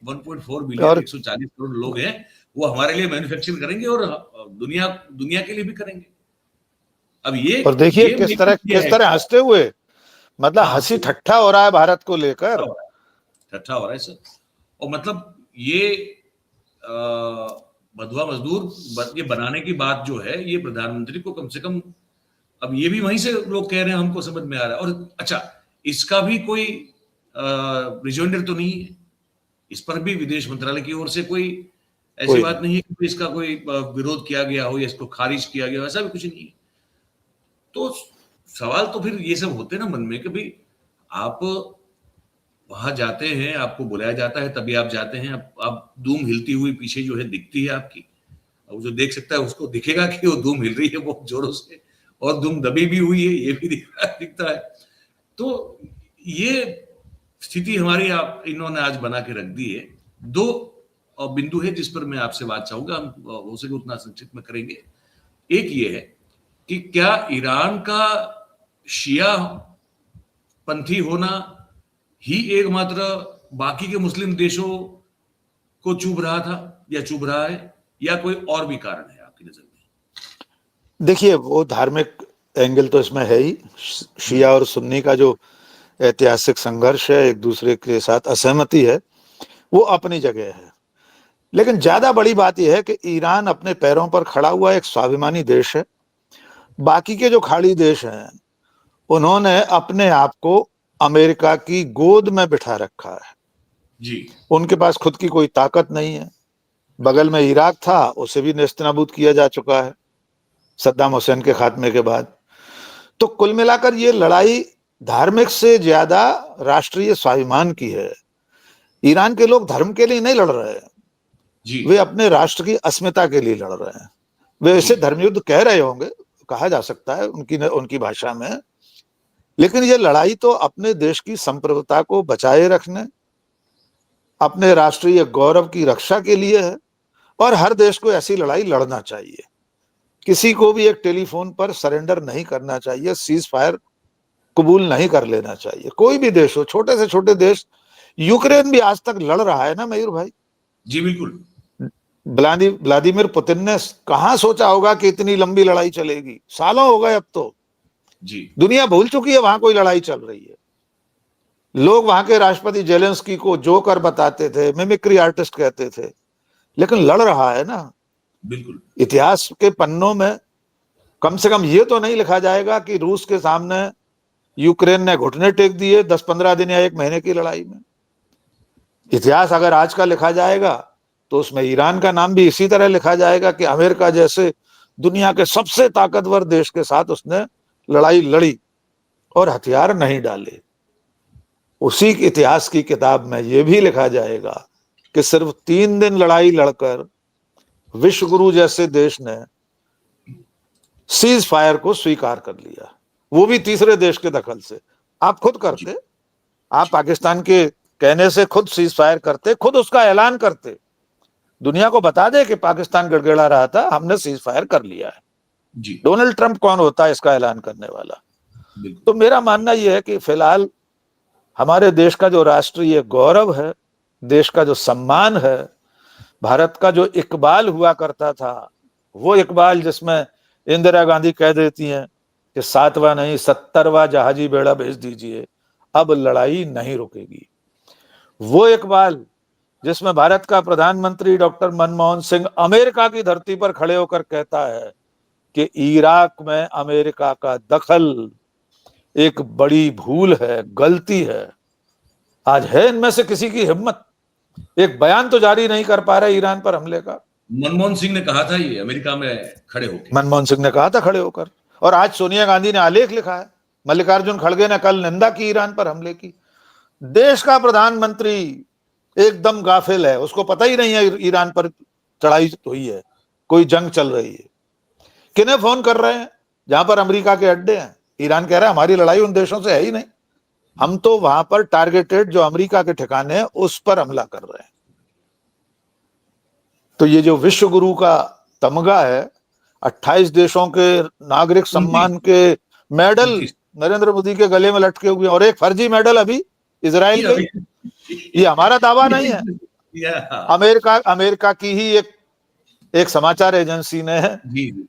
[SPEAKER 1] 1.4 बिलियन 140 करोड़ लोग हैं, वो हमारे लिए मैन्युफैक्चर करेंगे और दुनिया के लिए भी करेंगे। अब ये
[SPEAKER 2] और देखिए किस तरह हंसते हुए, मतलब हंसी ठट्ठा हो रहा है भारत को लेकर,
[SPEAKER 1] ठट्ठा हो रहा है सर। और मतलब ये बंधुआ मजदूर ये बनाने की बात जो है, ये प्रधानमंत्री को कम से कम, अब ये भी वहीं से लोग कह रहे हैं, हमको समझ में आ रहा है। और अच्छा, इसका भी कोई रिजोइंडर तो नहीं है, इस पर भी विदेश मंत्रालय की ओर से कोई ऐसी बात नहीं है कि इसका कोई विरोध किया गया हो या इसको खारिज किया गया हो, ऐसा भी कुछ नहीं है। तो सवाल तो फिर ये सब होते ना मन में कि भाई आप वहां जाते हैं, आपको बुलाया जाता है, तभी आप जाते हैं, आप धूम हिलती हुई पीछे जो है दिखती है आपकी, अब जो देख सकता है उसको दिखेगा कि वो धूम हिल रही है बहुत जोरों से, और धूम दबी भी हुई है ये भी दिखता है। तो ये स्थिति हमारी आप इन्होंने आज बना के रख दी है। दो बिंदु है जिस पर मैं आपसे बात चाहूंगा, हम हो सके उतना संक्षिप्त में करेंगे। एक ये है कि क्या ईरान का शिया पंथी होना ही एकमात्र बाकी के मुस्लिम देशों को चुभ रहा था या चुभ रहा है, या कोई और भी कारण है आपकी नजर में?
[SPEAKER 2] देखिए, वो धार्मिक एंगल तो इसमें है ही, शिया और सुन्नी का जो ऐतिहासिक संघर्ष है, एक दूसरे के साथ असहमति है, वो अपनी जगह है। लेकिन ज्यादा बड़ी बात यह है कि ईरान अपने पैरों पर खड़ा हुआ एक स्वाभिमानी देश है। बाकी के जो खाड़ी देश हैं उन्होंने अपने आप को अमेरिका की गोद में बिठा रखा है
[SPEAKER 1] जी।
[SPEAKER 2] उनके पास खुद की कोई ताकत नहीं है। बगल में इराक था, उसे भी नेस्तनाबूद किया जा चुका है सद्दाम हुसैन के खात्मे के बाद। तो कुल मिलाकर ये लड़ाई धार्मिक से ज्यादा राष्ट्रीय स्वाभिमान की है। ईरान के लोग धर्म के लिए नहीं लड़ रहे हैं
[SPEAKER 1] जी।
[SPEAKER 2] वे अपने राष्ट्र की अस्मिता के लिए लड़ रहे हैं। वे इसे धर्मयुद्ध कह रहे होंगे, कहा जा सकता है उनकी भाषा में, लेकिन ये लड़ाई तो अपने देश की संप्रभुता को बचाए रखने, अपने राष्ट्रीय गौरव की रक्षा के लिए है। और हर देश को ऐसी लड़ाई लड़ना चाहिए। किसी को भी एक टेलीफोन पर सरेंडर नहीं करना चाहिए, सीज फायर कबूल नहीं कर लेना चाहिए। कोई भी देश हो, छोटे से छोटे देश, यूक्रेन भी आज तक लड़ रहा है ना मयूर भाई।
[SPEAKER 1] जी बिल्कुल।
[SPEAKER 2] व्लादिमीर पुतिन ने कहां सोचा होगा कि इतनी लंबी लड़ाई चलेगी। सालों हो गए अब तो
[SPEAKER 1] जी।
[SPEAKER 2] दुनिया भूल चुकी है वहां कोई लड़ाई चल रही है। लोग वहां के राष्ट्रपति जेलेंस्की को जोकर बताते थे, मिमिक्री आर्टिस्ट कहते थे, लेकिन लड़ रहा है ना।
[SPEAKER 1] बिल्कुल।
[SPEAKER 2] इतिहास के पन्नों में कम से कम ये तो नहीं लिखा जाएगा कि रूस के सामने यूक्रेन ने घुटने टेक दिए 10-15 दिन या 1 महीने की लड़ाई में। इतिहास अगर आज का लिखा जाएगा तो उसमें ईरान का नाम भी इसी तरह लिखा जाएगा कि अमेरिका जैसे दुनिया के सबसे ताकतवर देश के साथ उसने लड़ाई लड़ी और हथियार नहीं डाले। उसी इतिहास की किताब में यह भी लिखा जाएगा कि सिर्फ 3 दिन लड़ाई लड़कर विश्व गुरु जैसे देश ने सीज फायर को स्वीकार कर लिया, वो भी तीसरे देश के दखल से। आप खुद करते, आप पाकिस्तान के कहने से खुद सीज फायर करते, खुद उसका ऐलान करते, दुनिया को बता दे कि पाकिस्तान गड़गड़ा रहा था, हमने सीज फायर कर लिया है।
[SPEAKER 1] जी
[SPEAKER 2] डोनाल्ड ट्रंप कौन होता है इसका ऐलान करने वाला?
[SPEAKER 1] बिल्कुल।
[SPEAKER 2] तो मेरा मानना यह है कि फिलहाल हमारे देश का जो राष्ट्रीय गौरव है, देश का जो सम्मान है, भारत का जो इकबाल हुआ करता था, वो इकबाल जिसमें इंदिरा गांधी कह देती हैं कि 7वां नहीं 70वां जहाजी बेड़ा भेज दीजिए, अब लड़ाई नहीं रुकेगी। वो इकबाल जिसमें भारत का प्रधानमंत्री डॉक्टर मनमोहन सिंह अमेरिका की धरती पर खड़े होकर कहता है कि इराक में अमेरिका का दखल एक बड़ी भूल है, गलती है। आज है इनमें से किसी की हिम्मत? एक बयान तो जारी नहीं कर पा रहे ईरान पर हमले का।
[SPEAKER 1] मनमोहन सिंह ने कहा था ये अमेरिका में खड़े होकर,
[SPEAKER 2] मनमोहन सिंह ने कहा था खड़े होकर, और आज सोनिया गांधी ने आलेख लिखा है, मल्लिकार्जुन खड़गे ने कल निंदा की ईरान पर हमले की। देश का प्रधानमंत्री एकदम गाफिल है, उसको पता ही नहीं है ईरान पर चढ़ाई हुई है, कोई जंग चल रही है। किन्हें फोन कर रहे हैं? जहां पर अमेरिका के अड्डे हैं। ईरान कह रहा है हमारी लड़ाई उन देशों से है ही नहीं, हम तो वहां पर टारगेटेड जो अमेरिका के ठिकाने हैं उस पर हमला कर रहे हैं। तो ये जो विश्व गुरु का तमगा है, 28 देशों के नागरिक सम्मान के मेडल नरेंद्र मोदी के गले में लटके हुए, और एक फर्जी मेडल अभी इजराइल के, ये हमारा दावा नहीं है। अमेरिका की ही एक समाचार एजेंसी ने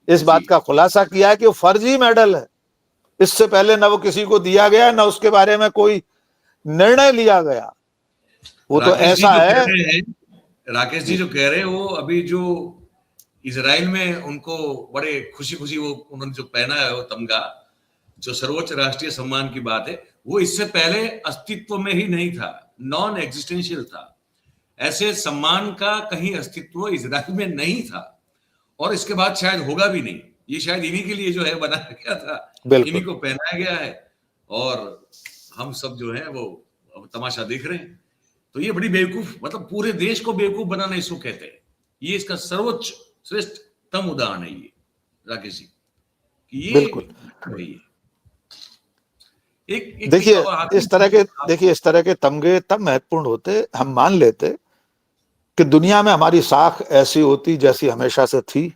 [SPEAKER 2] इस बात का खुलासा किया है कि वो फर्जी मेडल है। इससे पहले न वो किसी को दिया गया, न उसके बारे में कोई निर्णय लिया गया। वो तो ऐसा है,
[SPEAKER 1] राकेश जी जो कह रहे हैं वो अभी जो इजराइल में उनको बड़े खुशी खुशी वो उन्होंने जो पहना है वो तमगा, जो सर्वोच्च राष्ट्रीय सम्मान की बात है, वो इससे पहले अस्तित्व में ही नहीं था, नॉन एग्जिस्टेंशियल था। ऐसे सम्मान का कहीं अस्तित्व इजराइल में नहीं था, और इसके बाद शायद होगा भी नहीं। ये शायद इन्हीं के लिए जो है बनाया गया था, इन्हीं को पहनाया गया है, और हम सब जो है वो अब तमाशा देख रहे हैं। तो ये बड़ी बेवकूफ, मतलब पूरे देश को बेवकूफ बनाना इसको कहते हैं। ये इसका सर्वोच्च श्रेष्ठतम उदाहरण है ये राकेश जी, कि ये
[SPEAKER 2] बिल्कुल।
[SPEAKER 1] एक
[SPEAKER 2] देखिए इस तरह के तमगे तब महत्वपूर्ण होते, हम मान लेते कि दुनिया में हमारी साख ऐसी होती जैसी हमेशा से थी।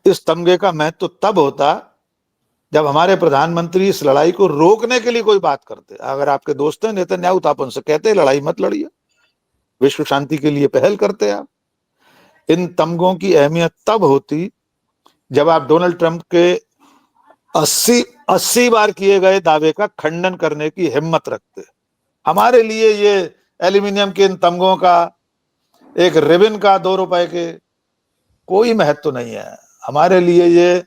[SPEAKER 2] इस तमगे का महत्व तब होता जब हमारे प्रधानमंत्री इस लड़ाई को रोकने के लिए कोई बात करते। अगर आपके दोस्त हैं नेतन्याहू, तो आप उनसे कहते लड़ाई मत लड़िए, विश्व शांति के लिए पहल करते आप। इन तमगों की अहमियत तब होती जब आप डोनाल्ड ट्रंप के 80 बार किए गए दावे का खंडन करने की हिम्मत रखते। हमारे लिए ये एल्यूमिनियम के इन तमगों का, एक रिबन का 2 रुपए के, कोई महत्व नहीं है। हमारे लिए ये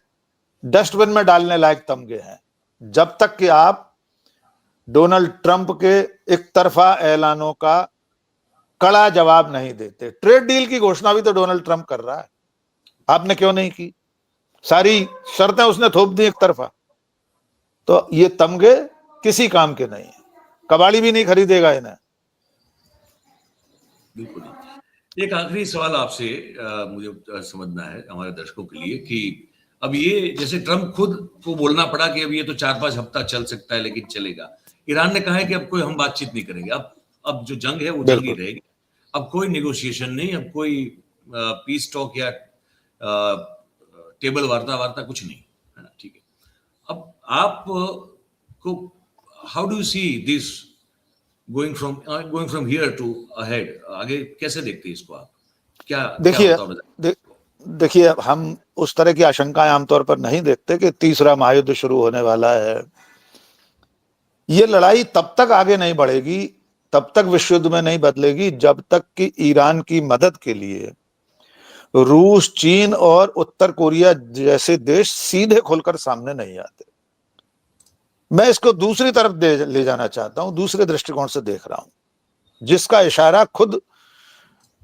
[SPEAKER 2] डस्टबिन में डालने लायक तमगे हैं, जब तक कि आप डोनाल्ड ट्रंप के एक तरफा ऐलानों का कड़ा जवाब नहीं देते। ट्रेड डील की घोषणा भी तो डोनाल्ड ट्रंप कर रहा है, आपने क्यों नहीं की? सारी शर्तें उसने थोप दी एक तरफा। तो ये तमगे किसी काम के नहीं है, कबाड़ी भी नहीं खरीदेगा इन्हें।
[SPEAKER 1] बिल्कुल। एक आखिरी सवाल आपसे मुझे समझना है हमारे दर्शकों के लिए कि अब ये जैसे ट्रंप खुद को बोलना पड़ा कि अब ये तो 4-5 हफ्ता चल सकता है, लेकिन चलेगा। ईरान ने कहा है कि अब कोई हम बातचीत नहीं करेंगे, अब जो जंग है वो जंग ही रहेगी, अब कोई नेगोशिएशन नहीं, अब कोई पीस टॉक या टेबल वार्ता कुछ नहीं, है ना? ठीक है। अब आप को how do you see this going from here to ahead, आगे कैसे देखते हैं इसको आप? क्या
[SPEAKER 2] देखिए हम उस तरह की आशंकाएं आमतौर पर नहीं देखते कि तीसरा महायुद्ध शुरू होने वाला है। ये लड़ाई तब तक आगे नहीं बढ़ेगी, तब तक विश्व युद्ध में नहीं बदलेगी, जब तक कि ईरान की मदद के लिए रूस, चीन और उत्तर कोरिया जैसे देश सीधे खुलकर सामने नहीं आते। मैं इसको दूसरी तरफ ले जाना चाहता हूं, दूसरे दृष्टिकोण से देख रहा हूं, जिसका इशारा खुद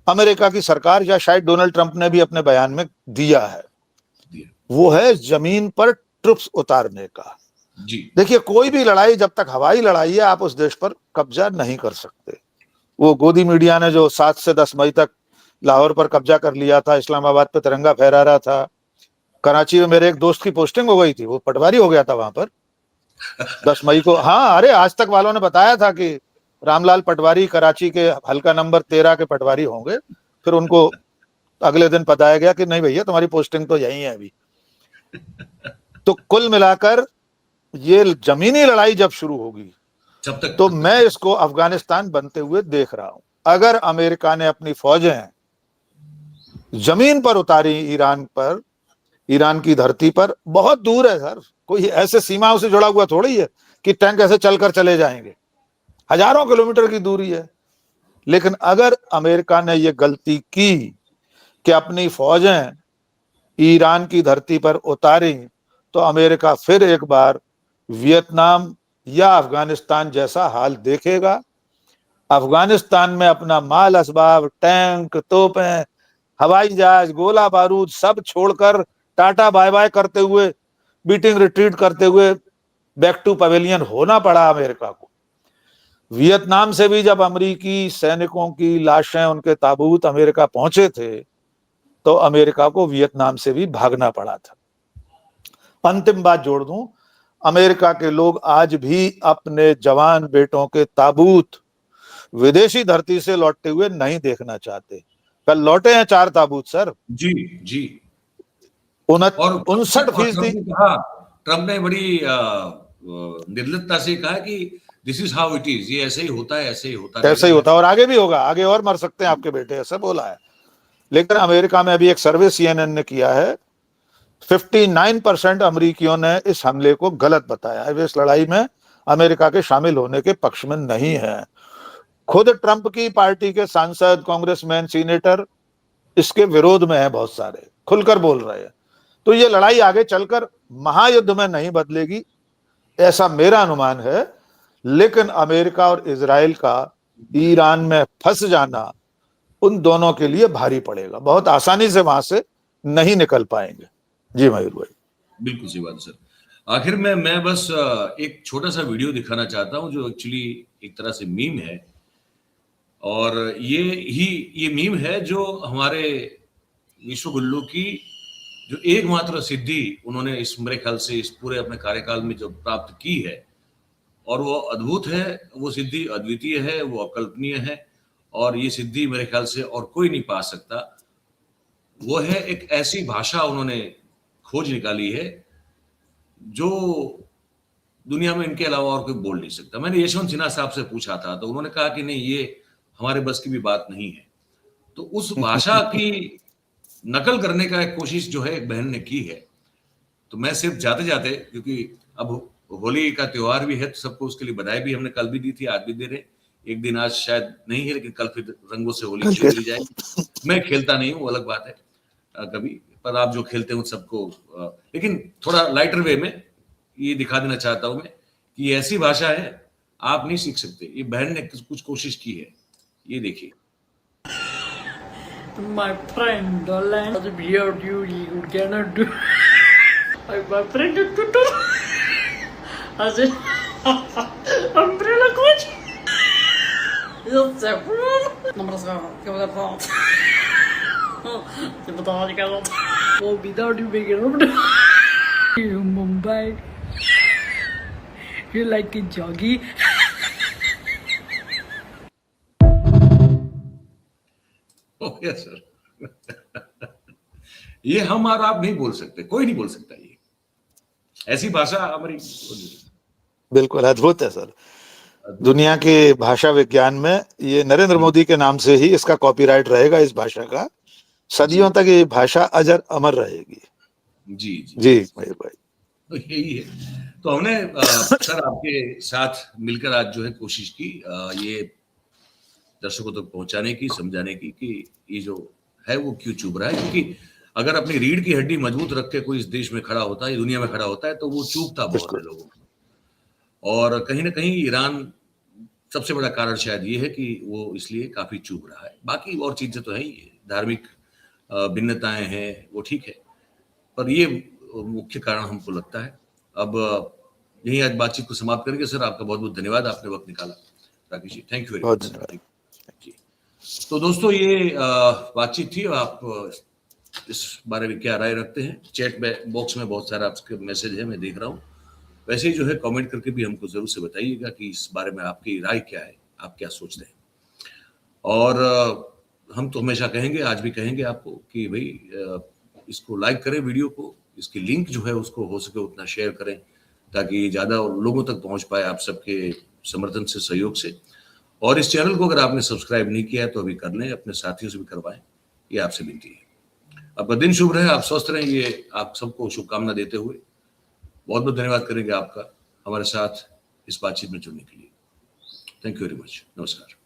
[SPEAKER 2] अमेरिका की सरकार या शायद डोनाल्ड ट्रंप ने भी अपने बयान में दिया है। वो है जमीन पर ट्रुप्स उतारने का। देखिए कोई भी लड़ाई जब तक हवाई लड़ाई है, आप उस देश पर कब्जा नहीं कर सकते। वो गोदी मीडिया ने जो 7 से 10 मई तक लाहौर पर कब्जा कर लिया था, इस्लामाबाद पे तिरंगा फहरा रहा था, कराची में मेरे एक दोस्त की पोस्टिंग हो गई थी, वो पटवारी हो गया था वहां पर, 10 मई को। हाँ, अरे आज तक वालों ने बताया था कि रामलाल पटवारी कराची के हल्का नंबर 13 के पटवारी होंगे, फिर उनको अगले दिन बताया गया कि नहीं भैया तुम्हारी पोस्टिंग तो यही है अभी। तो कुल मिलाकर ये जमीनी लड़ाई जब शुरू होगी
[SPEAKER 1] जब तक
[SPEAKER 2] तो मैं इसको अफगानिस्तान बनते हुए देख रहा हूं। अगर अमेरिका ने अपनी फौजें जमीन पर उतारी ईरान की धरती पर, बहुत दूर है सर, कोई ऐसे सीमाओं से जुड़ा हुआ थोड़ी है कि टैंक ऐसे चलकर चले जाएंगे, हजारों किलोमीटर की दूरी है। लेकिन अगर अमेरिका ने यह गलती की कि अपनी फौजें ईरान की धरती पर उतारी, तो अमेरिका फिर एक बार वियतनाम या अफगानिस्तान जैसा हाल देखेगा। अफगानिस्तान में अपना माल असबाब, टैंक, तोपें, हवाई जहाज, गोला बारूद सब छोड़कर टाटा बाय बाय करते हुए, बीटिंग रिट्रीट करते हुए बैक टू पवेलियन होना पड़ा अमेरिका को। वियतनाम से भी जब अमेरिकी सैनिकों की लाशें, उनके ताबूत अमेरिका पहुंचे थे, तो अमेरिका को वियतनाम से भी भागना पड़ा था। अंतिम बात जोड़ दूं, अमेरिका के लोग आज भी अपने जवान बेटों के ताबूत विदेशी धरती से लौटते हुए नहीं देखना चाहते। कल लौटे हैं 4 ताबूत सर।
[SPEAKER 1] जी जी।
[SPEAKER 2] 59%।
[SPEAKER 1] ट्रंप ने बड़ी निर्लिप्तता से कहा कि this is how it is, ये ऐसे ही होता है, ऐसे ही होता है,
[SPEAKER 2] ऐसे ही होता है और आगे भी होगा, आगे और मर सकते हैं आपके बेटे, ऐसा बोला है। लेकिन अमेरिका में अभी एक सर्वे CNN ने किया है, 59% अमेरिकियों ने इस हमले को गलत बताया है। वे इस लड़ाई में अमेरिका के शामिल होने के पक्ष में नहीं है। खुद ट्रंप की पार्टी के सांसद, कांग्रेसमैन, सीनेटर इसके विरोध में है, बहुत सारे खुलकर बोल रहे हैं। तो ये लड़ाई आगे चलकर महायुद्ध में नहीं बदलेगी, ऐसा मेरा अनुमान है। लेकिन अमेरिका और इजराइल का ईरान में फंस जाना उन दोनों के लिए भारी पड़ेगा, बहुत आसानी से वहां से नहीं निकल पाएंगे। जी मयूर भाई।
[SPEAKER 1] बिल्कुल सही बात सर। आखिर में मैं बस एक छोटा सा वीडियो दिखाना चाहता हूं जो एक्चुअली एक तरह से मीम है, और ये मीम है जो हमारे विश्व गुल्लू की जो एकमात्र सिद्धि उन्होंने इस मेरे ख्याल से इस पूरे अपने कार्यकाल में जो प्राप्त की है, और वो अद्भुत है, वो सिद्धि अद्वितीय है, वो अकल्पनीय है, और ये सिद्धि मेरे ख्याल से और कोई नहीं पा सकता। वो है एक ऐसी भाषा उन्होंने खोज निकाली है जो दुनिया में इनके अलावा और कोई बोल नहीं सकता। मैंने यशवंत सिन्हा साहब से पूछा था तो उन्होंने कहा कि नहीं, ये हमारे बस की भी बात नहीं है। तो उस भाषा की नकल करने का एक कोशिश जो है एक बहन ने की है। तो मैं सिर्फ जाते जाते, क्योंकि अब होली का त्योहार भी है तो सबको उसके लिए बधाई भी हमने कल भी दी थी, आज भी दे रहे। एक दिन आज शायद नहीं है, लेकिन कल फिर रंगों से होली खेली जाएगी। मैं खेलता नहीं हूँ, अलग बात है कभी, पर आप जो खेलते हो सबको, लेकिन थोड़ा लाइटर वे में ये दिखा देना चाहता हूं मैं कि ये ऐसी भाषा है आप नहीं सीख सकते। ये बहन ने कुछ कोशिश की है, ये देखिए।
[SPEAKER 5] My friend, the land has beard you cannot do. My friend, tutu. As in, umbrella coach. Yes, sir. Namaskar. क्या बता रहा ये बताओ क्या वो without you make it up. You Mumbai. You like a joggy.
[SPEAKER 1] Okay sir. ये हम और आप नहीं बोल सकते, कोई नहीं बोल सकता। ये ऐसी भाषा हमारी
[SPEAKER 2] बिल्कुल अद्भुत है सर। दुनिया के भाषा विज्ञान में ये नरेंद्र मोदी के नाम से ही इसका कॉपीराइट रहेगा, इस भाषा का। सदियों तक ये भाषा अजर अमर रहेगी।
[SPEAKER 1] जी जी
[SPEAKER 2] जी मयूर भाई।
[SPEAKER 1] तो यही है। तो हमने सर आपके साथ मिलकर आज जो है कोशिश की ये दर्शकों तक पहुंचाने की, समझाने की कि ये जो है वो क्यों चुभ रहा है। क्योंकि अगर अपनी रीढ़ की हड्डी मजबूत रख के कोई इस देश में खड़ा होता है, दुनिया में खड़ा होता है, तो वो चूकता बहुत है लोगों को। और कहीं ना कहीं ईरान सबसे बड़ा कारण शायद ये है कि वो इसलिए काफी चूक रहा है। बाकी और चीजें तो है ही, धार्मिक भिन्नताएं हैं वो ठीक है, पर ये मुख्य कारण हमको लगता है। अब यही आज बातचीत को समाप्त करेंगे। सर आपका बहुत बहुत धन्यवाद, आपने वक्त निकाला। Rakesh ji thank you very much. तो दोस्तों ये बातचीत थी। आप इस बारे में क्या राय रखते हैं? चैट बॉक्स में बहुत सारा आपके मैसेज है, मैं देख रहा हूँ। वैसे ही जो है कमेंट करके भी हमको जरूर से बताइएगा कि इस बारे में आपकी राय क्या है, आप क्या सोचते हैं। और हम तो हमेशा कहेंगे, आज भी कहेंगे आपको कि भाई इसको लाइक करें, वीडियो को, इसकी लिंक जो है उसको हो सके उतना शेयर करें ताकि ज़्यादा लोगों तक पहुंच पाए आप सबके समर्थन से, सहयोग से। और इस चैनल को अगर आपने सब्सक्राइब नहीं किया है तो अभी कर लें, अपने साथियों से भी करवाएं, ये आपसे विनती है। आपका दिन शुभ रहे, आप स्वस्थ रहें, ये आप सबको शुभकामना देते हुए बहुत बहुत धन्यवाद करेंगे आपका हमारे साथ इस बातचीत में जुड़ने के लिए। Thank you very much. नमस्कार।